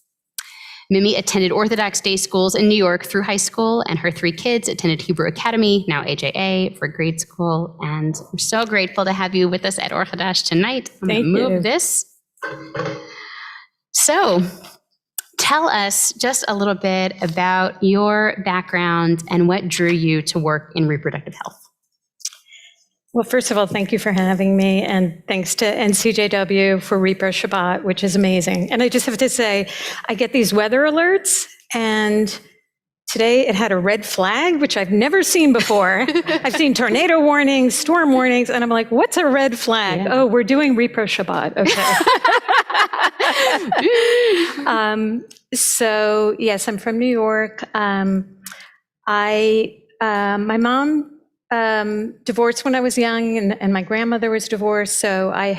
Mimi attended Orthodox day schools in New York through high school, and her 3 kids attended Hebrew Academy, now AJA, for grade school. And we're so grateful to have you with us at Orthodox tonight. I'm going to move this. So tell us just a little bit about your background and what drew you to work in reproductive health. Well, first of all, thank you for having me, and thanks to NCJW for Repro Shabbat, which is amazing. And I just have to say, I get these weather alerts, and today it had a red flag, which I've never seen before. I've seen tornado warnings, storm warnings, and I'm like, what's a red flag? Yeah. Oh, we're doing Repro Shabbat. Okay. So yes, I'm from New York. My mom divorced when I was young, and my grandmother was divorced. So I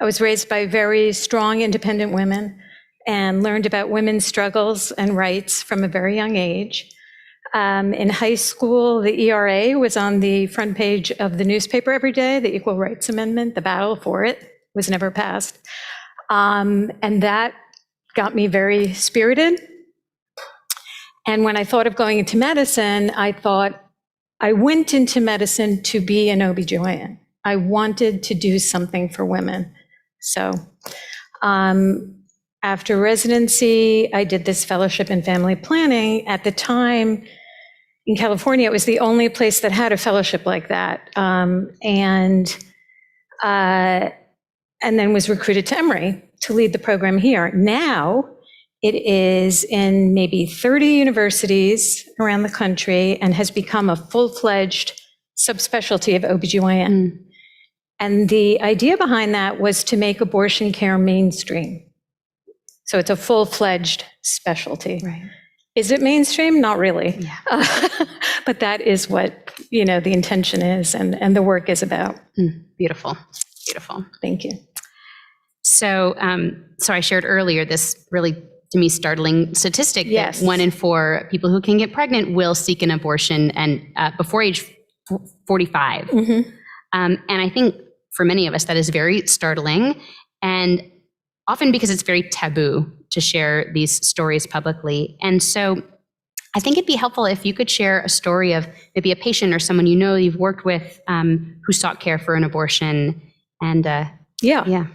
was raised by very strong, independent women and learned about women's struggles and rights from a very young age. In high school, the ERA was on the front page of the newspaper every day. The Equal Rights Amendment, the battle for it, was never passed. And that got me very spirited. And when I thought of going into medicine, I went into medicine to be an OB-GYN. I wanted to do something for women. So after residency, I did this fellowship in family planning. At the time, in California, it was the only place that had a fellowship like that. And then was recruited to Emory to lead the program here. Now, it is in maybe 30 universities around the country and has become a full-fledged subspecialty of OB-GYN. And the idea behind that was to make abortion care mainstream. So it's a full-fledged specialty. Right. Is it mainstream? Not really. Yeah. But that is what, the intention is and the work is about. Beautiful. Beautiful. Thank you. So, so I shared earlier this really, to me, startling statistic Yes. that 1 in 4 people who can get pregnant will seek an abortion and before age 45. Mm-hmm. And I think for many of us that is very startling, and often because it's very taboo to share these stories publicly. And so I think it'd be helpful if you could share a story of maybe a patient or someone you've worked with who sought care for an abortion. And Yeah.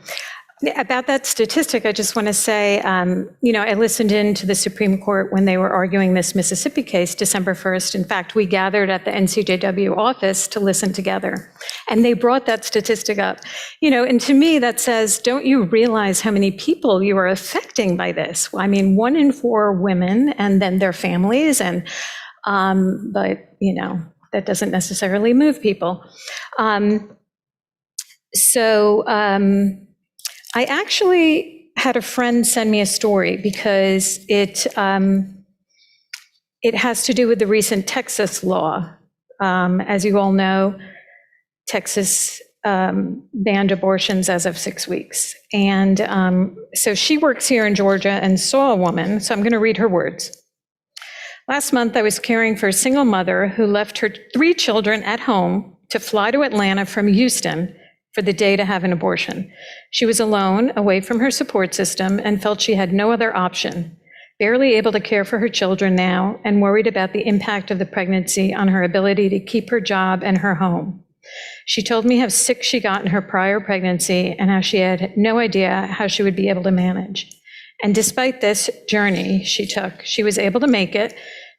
About that statistic, I just want to say, I listened in to the Supreme Court when they were arguing this Mississippi case, December 1st. In fact, we gathered at the NCJW office to listen together. And they brought that statistic up. And to me, that says, don't you realize how many people you are affecting by this? I mean, 1 in 4 women and then their families. And, but, that doesn't necessarily move people. I actually had a friend send me a story because it has to do with the recent Texas law. As you all know, Texas banned abortions as of 6 weeks. And so she works here in Georgia and saw a woman, so I'm going to read her words. Last month, I was caring for a single mother who left her 3 children at home to fly to Atlanta from Houston for the day to have an abortion. She was alone, away from her support system, and felt she had no other option, barely able to care for her children now, and worried about the impact of the pregnancy on her ability to keep her job and her home. She told me how sick she got in her prior pregnancy and how she had no idea how she would be able to manage. And despite this journey she took, she was able to make it,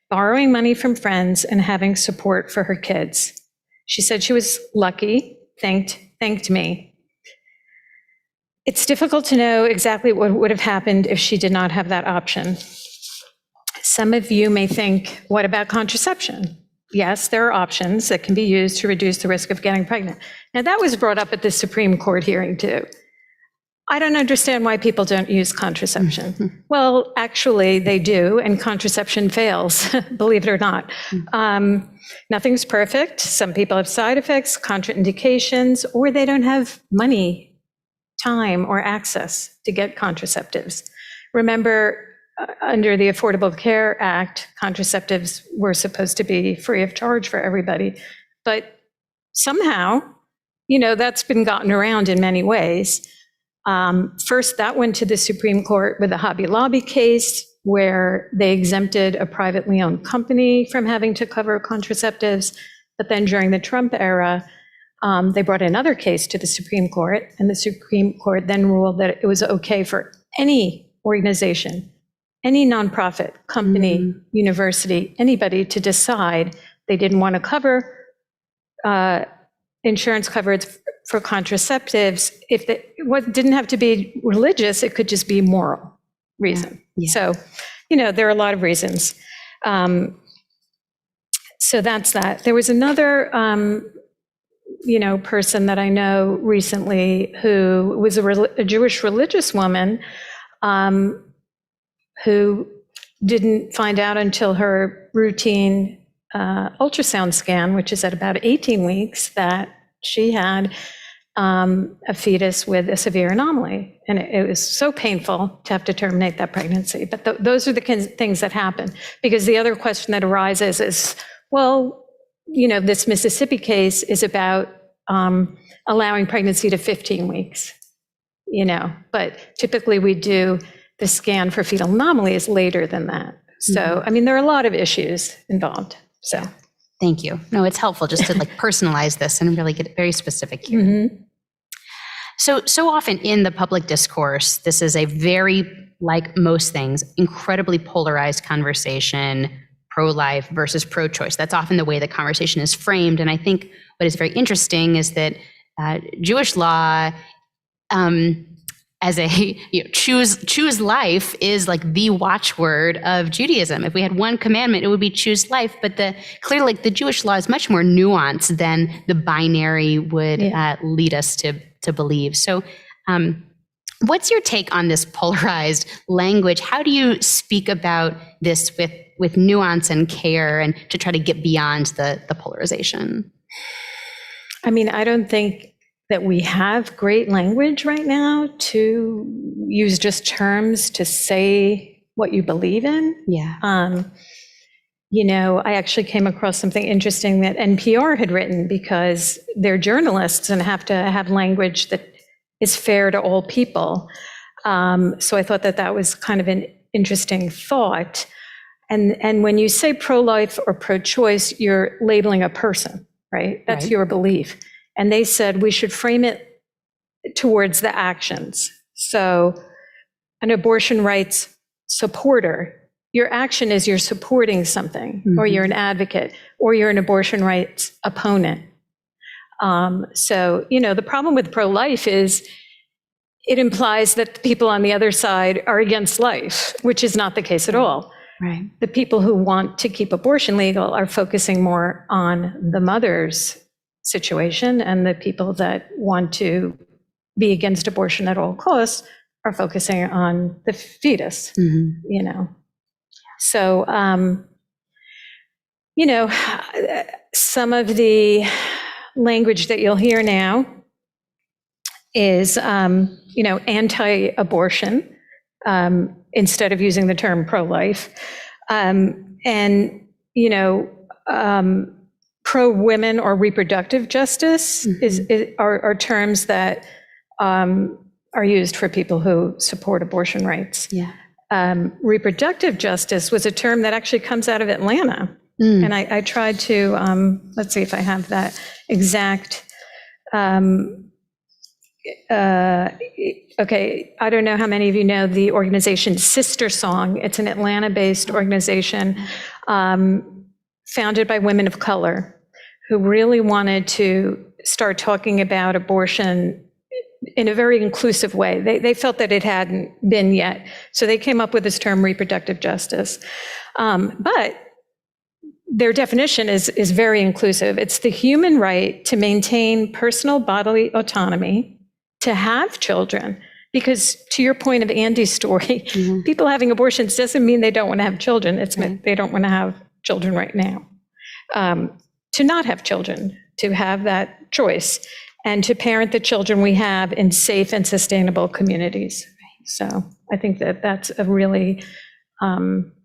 borrowing money from friends and having support for her kids. She said she was lucky, thanked me. It's difficult to know exactly what would have happened if she did not have that option. Some of you may think, what about contraception? Yes, there are options that can be used to reduce the risk of getting pregnant. Now, that was brought up at the Supreme Court hearing, too. I don't understand why people don't use contraception. Well, actually, they do, and contraception fails, believe it or not. Nothing's perfect. Some people have side effects, contraindications, or they don't have money, time, or access to get contraceptives. Remember, under the Affordable Care Act, contraceptives were supposed to be free of charge for everybody. But somehow, that's been gotten around in many ways. First, that went to the Supreme Court with the Hobby Lobby case, where they exempted a privately owned company from having to cover contraceptives. But then during the Trump era, they brought another case to the Supreme Court, and the Supreme Court then ruled that it was okay for any organization, any nonprofit, company, university, anybody to decide they didn't want to cover insurance coverage for contraceptives. If it didn't have to be religious, it could just be moral reason. Yeah. So, there are a lot of reasons. So that's that. There was another, person that I know recently who was a Jewish religious woman who didn't find out until her routine ultrasound scan, which is at about 18 weeks, that she had a fetus with a severe anomaly. And it was so painful to have to terminate that pregnancy. But those are the things that happen. Because the other question that arises is, well, this Mississippi case is about allowing pregnancy to 15 weeks, but typically we do the scan for fetal anomalies later than that. So, there are a lot of issues involved, so. Thank you. No, it's helpful just to personalize this and really get very specific here. So often in the public discourse, this is a very, like most things, incredibly polarized conversation, pro-life versus pro-choice. That's often the way the conversation is framed. And I think what is very interesting is that Jewish law, as a choose life is like the watchword of Judaism. If we had one commandment, it would be choose life. But clearly, the Jewish law is much more nuanced than the binary would lead us to believe. So, what's your take on this polarized language? How do you speak about this with nuance and care, and to try to get beyond the polarization? I don't think that we have great language right now to use just terms to say what you believe in. Yeah. I actually came across something interesting that NPR had written, because they're journalists and have to have language that is fair to all people. So I thought that was kind of an interesting thought. And when you say pro-life or pro-choice, you're labeling a person, right? That's your belief. And they said we should frame it towards the actions. So an abortion rights supporter, your action is you're supporting something, or you're an advocate, or you're an abortion rights opponent. So, the problem with pro-life is it implies that the people on the other side are against life, which is not the case at all. Right. The people who want to keep abortion legal are focusing more on the mother's situation, and the people that want to be against abortion at all costs are focusing on the fetus, So, some of the language that you'll hear now is, anti-abortion instead of using the term pro-life. Pro-women or reproductive justice are terms that are used for people who support abortion rights. Yeah. Reproductive justice was a term that actually comes out of Atlanta. And I tried to, let's see if I have that exact, okay, I don't know how many of you know the organization Sister Song. It's an Atlanta-based organization founded by women of color who really wanted to start talking about abortion in a very inclusive way. They felt that it hadn't been yet. So they came up with this term reproductive justice. But their definition is very inclusive. It's the human right to maintain personal bodily autonomy, to have children. Because to your point of Andy's story, people having abortions doesn't mean they don't want to have children. It's meant they don't want to have children right now. To not have children, to have that choice, and to parent the children we have in safe and sustainable communities. So I think that that's a really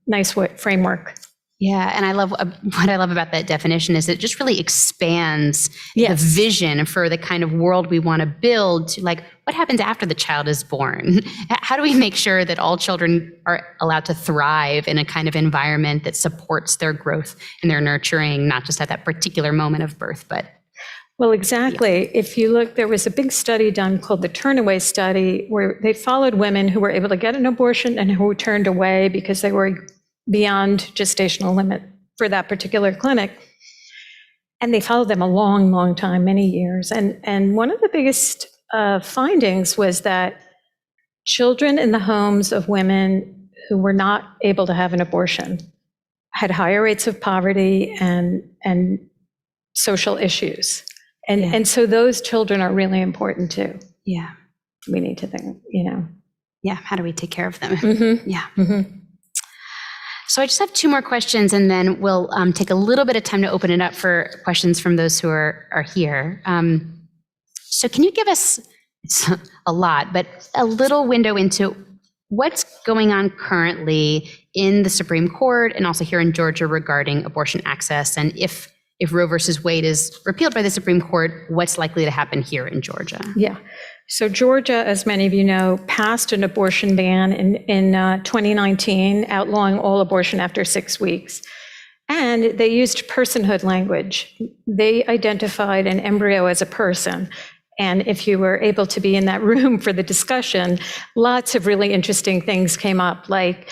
nice framework. Yeah, and I love what I love about that definition is it just really expands the vision for the kind of world we want to build to like what happens after the child is born? How do we make sure that all children are allowed to thrive in a kind of environment that supports their growth and their nurturing, not just at that particular moment of birth, but well, exactly. If you look, there was a big study done called the Turnaway Study where they followed women who were able to get an abortion and who turned away because they were beyond gestational limit for that particular clinic. And they followed them a long, long time, many years. And one of the biggest findings was that children in the homes of women who were not able to have an abortion had higher rates of poverty and social issues. And so those children are really important too. Yeah. We need to think, Yeah, how do we take care of them? Yeah. So I just have two more questions, and then we'll take a little bit of time to open it up for questions from those who are here. So can you give us, it's a lot, but a little window into what's going on currently in the Supreme Court and also here in Georgia regarding abortion access, and if Roe versus Wade is repealed by the Supreme Court, what's likely to happen here in Georgia? Yeah. So Georgia, as many of you know, passed an abortion ban in 2019, outlawing all abortion after 6 weeks. And they used personhood language. They identified an embryo as a person. And if you were able to be in that room for the discussion, lots of really interesting things came up, like,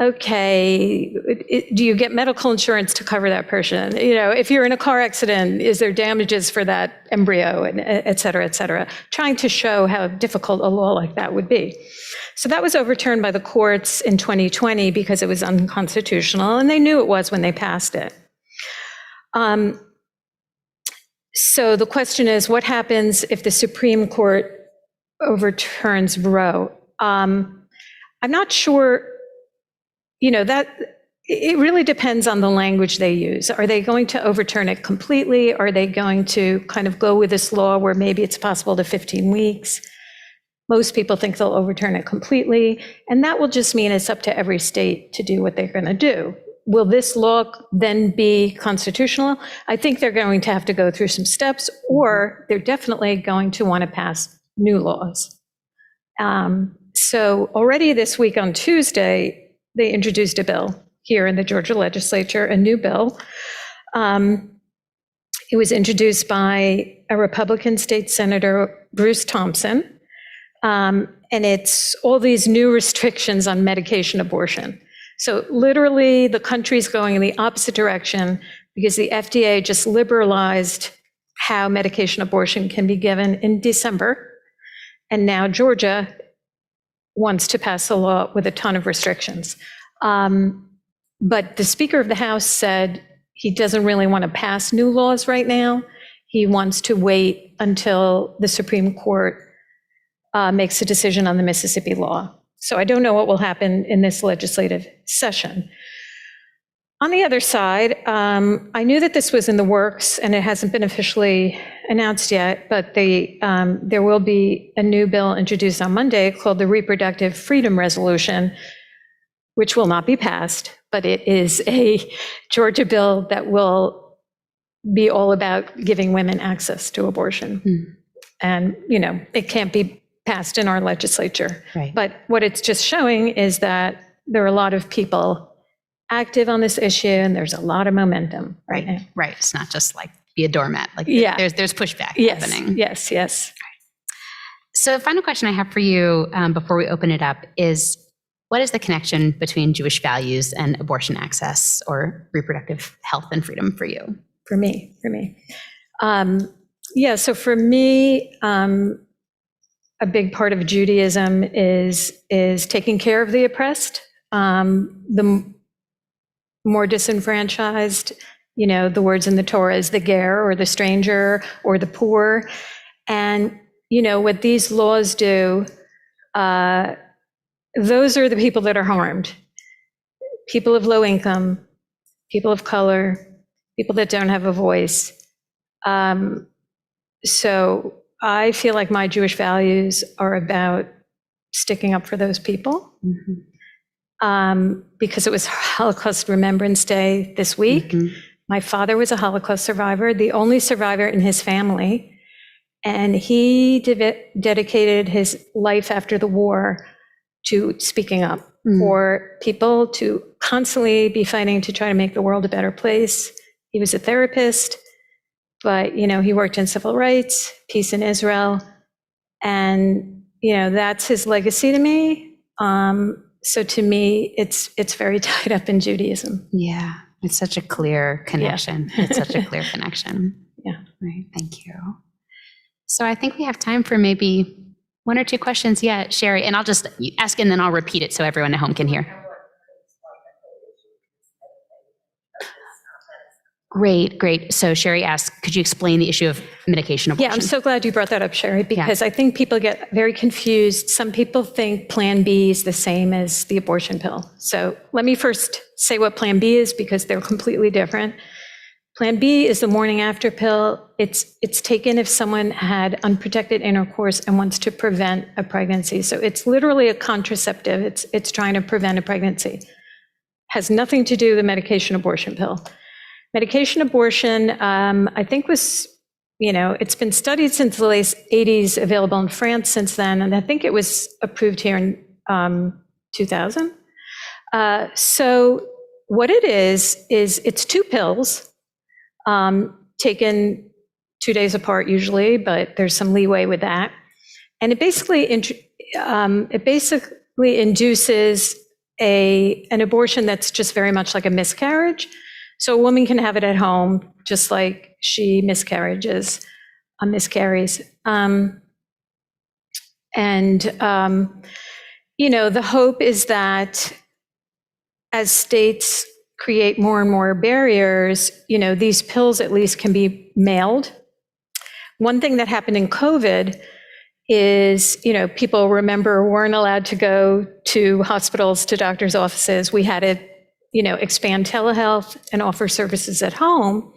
okay, do you get medical insurance to cover that person? If you're in a car accident, is there damages for that embryo, and et cetera, trying to show how difficult a law like that would be. So that was overturned by the courts in 2020 because it was unconstitutional, and they knew it was when they passed it. So the question is, what happens if the Supreme Court overturns Roe? I'm not sure. That it really depends on the language they use. Are they going to overturn it completely? Are they going to kind of go with this law where maybe it's possible to 15 weeks? Most people think they'll overturn it completely. And that will just mean it's up to every state to do what they're going to do. Will this law then be constitutional? I think they're going to have to go through some steps, or they're definitely going to want to pass new laws. So already this week on Tuesday, they introduced a bill here in the Georgia legislature, a new bill. It was introduced by a Republican state senator, Bruce Thompson, and it's all these new restrictions on medication abortion. So literally the country's going in the opposite direction because the FDA just liberalized how medication abortion can be given in December. And now Georgia wants to pass a law with a ton of restrictions. But the Speaker of the House said he doesn't really want to pass new laws right now. He wants to wait until the Supreme Court makes a decision on the Mississippi law. So I don't know what will happen in this legislative session. On the other side, I knew that this was in the works and it hasn't been officially announced yet, but there will be a new bill introduced on Monday called the Reproductive Freedom Resolution, which will not be passed, but it is a Georgia bill that will be all about giving women access to abortion. And, it can't be passed in our legislature. Right. But what it's just showing is that there are a lot of people active on this issue, and there's a lot of momentum right now. Right. It's not just like be a doormat. Like Yeah. there's pushback Yes, happening. yes. So the final question I have for you before we open it up is, what is the connection between Jewish values and abortion access or reproductive health and freedom for you? For me. So for me, a big part of Judaism is taking care of the oppressed, the more disenfranchised. The words in the Torah is the ger, or the stranger, or the poor. And, what these laws do, those are the people that are harmed. People of low income, people of color, people that don't have a voice. So I feel like my Jewish values are about sticking up for those people. Because it was Holocaust Remembrance Day this week. My father was a Holocaust survivor, the only survivor in his family. And he dedicated his life after the war to speaking up for people to constantly be fighting to try to make the world a better place. He was a therapist, but, he worked in civil rights, peace in Israel. And, that's his legacy to me. So to me, it's very tied up in Judaism. Yeah, it's such a clear connection. Yeah. It's such a clear connection. Yeah. Right. Thank you. So I think we have time for maybe one or two questions. Yeah, Sherry, and I'll just ask and then I'll repeat it so everyone at home can hear. Great. So Sherry asked, could you explain the issue of medication abortion? Yeah, I'm so glad you brought that up, Sherry, because I think people get very confused. Some people think Plan B is the same as the abortion pill. So let me first say what Plan B is, because they're completely different. Plan B is the morning after pill. It's taken if someone had unprotected intercourse and wants to prevent a pregnancy. So it's literally a contraceptive. It's trying to prevent a pregnancy. Has nothing to do with the medication abortion pill. Medication abortion, I think was, it's been studied since the late 80s, available in France since then, and I think it was approved here in 2000. So what it is it's two pills taken 2 days apart usually, but there's some leeway with that. And it basically induces an abortion that's just very much like a miscarriage. So a woman can have it at home, just like she miscarries. The hope is that as states create more and more barriers, these pills at least can be mailed. One thing that happened in COVID is, people remember weren't allowed to go to hospitals, to doctors' offices. We had to expand telehealth and offer services at home.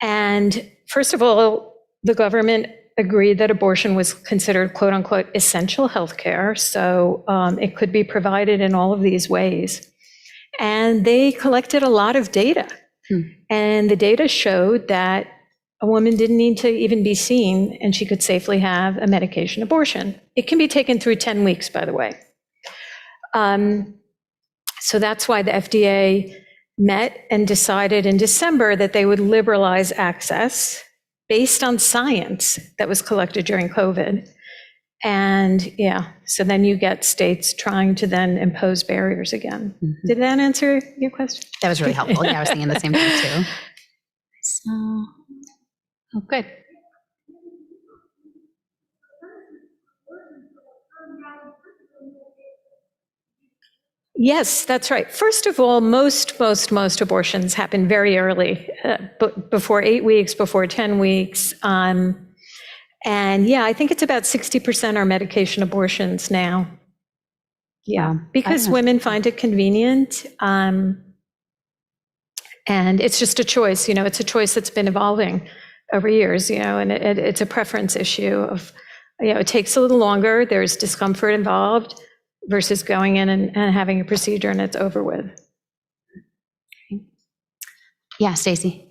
And first of all, the government agreed that abortion was considered, quote unquote, essential healthcare. So it could be provided in all of these ways. And they collected a lot of data. And the data showed that a woman didn't need to even be seen and she could safely have a medication abortion. It can be taken through 10 weeks, by the way. So that's why the FDA met and decided in December that they would liberalize access based on science that was collected during COVID. And so then you get states trying to then impose barriers again. Did that answer your question? That was really helpful. Yeah, I was thinking the same thing too. So, good. Yes, that's right. First of all, most abortions happen very early, before 8 weeks, before 10 weeks. And I think it's about 60% are medication abortions now. Yeah, because women find it convenient. And it's just a choice, it's a choice that's been evolving over years, and it's a preference issue of, it takes a little longer, there's discomfort involved versus going in and having a procedure and it's over with. Yeah, Stacy.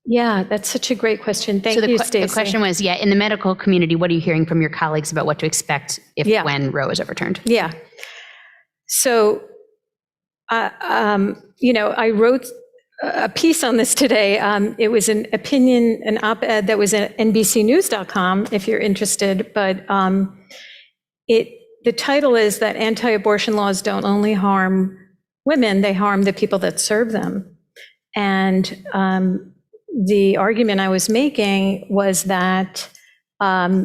Yeah, that's such a great question. Thank So you, the Stacy. question was, in the medical community, what are you hearing from your colleagues about what to expect when Roe is overturned? Yeah. So, I wrote a piece on this today. It was an opinion, an op-ed that was at NBCnews.com, if you're interested. But the title is that anti-abortion laws don't only harm women, they harm the people that serve them. And the argument I was making was that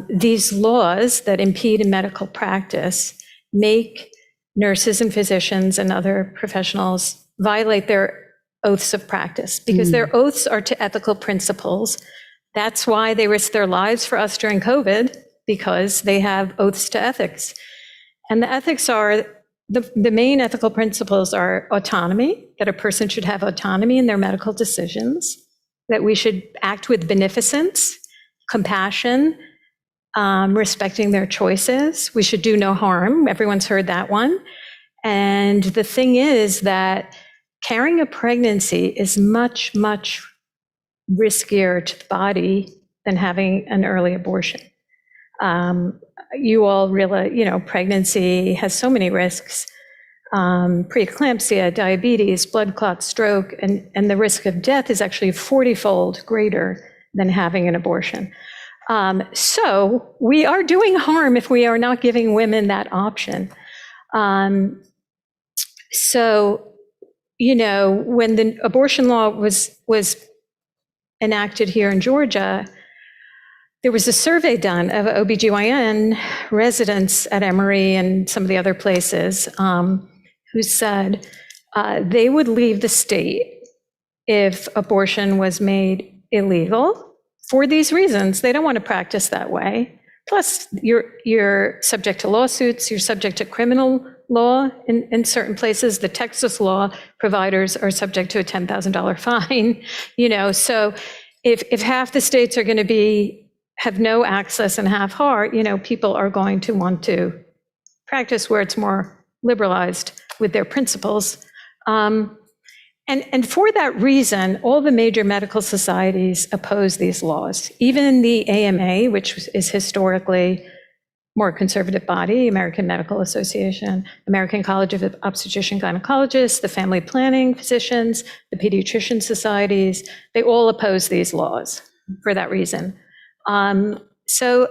these laws that impede in medical practice make nurses and physicians and other professionals violate their oaths of practice, because their oaths are to ethical principles. That's why they risked their lives for us during COVID, because they have oaths to ethics. And the ethics are, the main ethical principles are autonomy, that a person should have autonomy in their medical decisions, that we should act with beneficence, compassion, respecting their choices. We should do no harm. Everyone's heard that one. And the thing is that carrying a pregnancy is much, much riskier to the body than having an early abortion. You all realize, pregnancy has so many risks. Preeclampsia, diabetes, blood clot, stroke, and the risk of death is actually 40-fold greater than having an abortion. So we are doing harm if we are not giving women that option. When the abortion law was enacted here in Georgia, there was a survey done of OBGYN residents at Emory and some of the other places who said they would leave the state if abortion was made illegal for these reasons. They don't want to practice that way. Plus, you're subject to lawsuits, you're subject to criminal law in certain places. The Texas law providers are subject to a $10,000 fine. So if half the states are going to have no access and half are, people are going to want to practice where it's more liberalized with their principles. And for that reason, all the major medical societies oppose these laws. Even the AMA, which is historically more conservative body, American Medical Association, American College of Obstetrician Gynecologists, the family planning physicians, the pediatrician societies, they all oppose these laws for that reason. So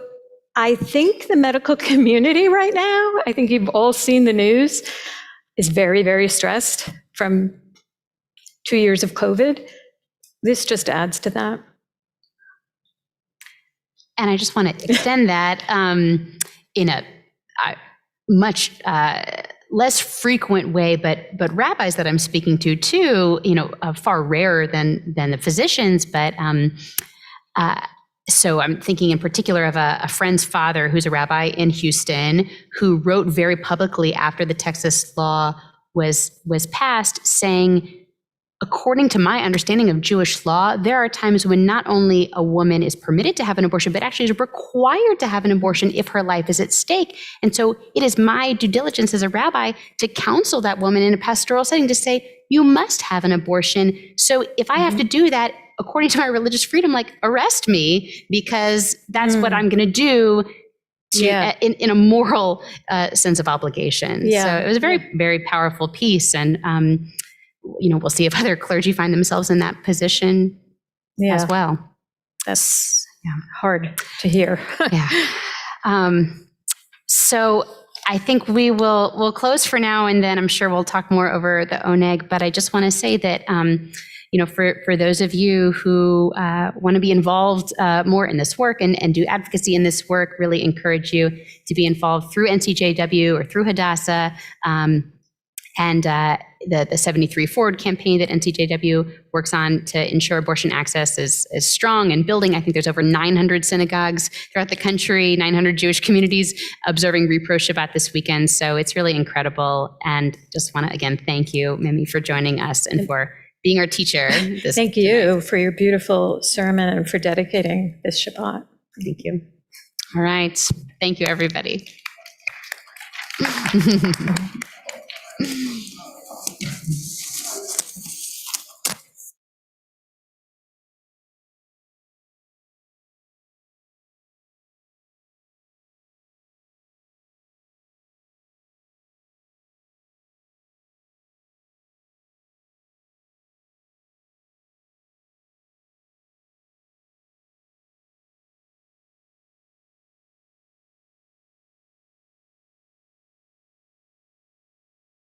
I think the medical community right now, I think you've all seen the news, is very, very stressed from 2 years of COVID. This just adds to that. And I just want to extend that in a much less frequent way, but rabbis that I'm speaking to too, far rarer than the physicians, but so I'm thinking in particular of a friend's father who's a rabbi in Houston who wrote very publicly after the Texas law was passed saying, according to my understanding of Jewish law, there are times when not only a woman is permitted to have an abortion, but actually is required to have an abortion if her life is at stake. And so it is my due diligence as a rabbi to counsel that woman in a pastoral setting to say, you must have an abortion. So if I have to do that, according to my religious freedom, arrest me, because that's what I'm going to do in a moral sense of obligation. Yeah. So it was a very, very powerful piece. And, we'll see if other clergy find themselves in that position as well. That's hard to hear. So I think we'll close for now, and then I'm sure we'll talk more over the ONEG. But I just want to say that, for those of you who want to be involved more in this work and do advocacy in this work, really encourage you to be involved through NCJW or through Hadassah. and the 73 Forward campaign that NCJW works on to ensure abortion access is strong and building. I think there's over 900 synagogues throughout the country, 900 Jewish communities observing Repro Shabbat this weekend. So it's really incredible. And just want to, again, thank you, Mimi, for joining us and for being our teacher. Thank you for your beautiful sermon and for dedicating this Shabbat. Thank you. All right. Thank you, everybody.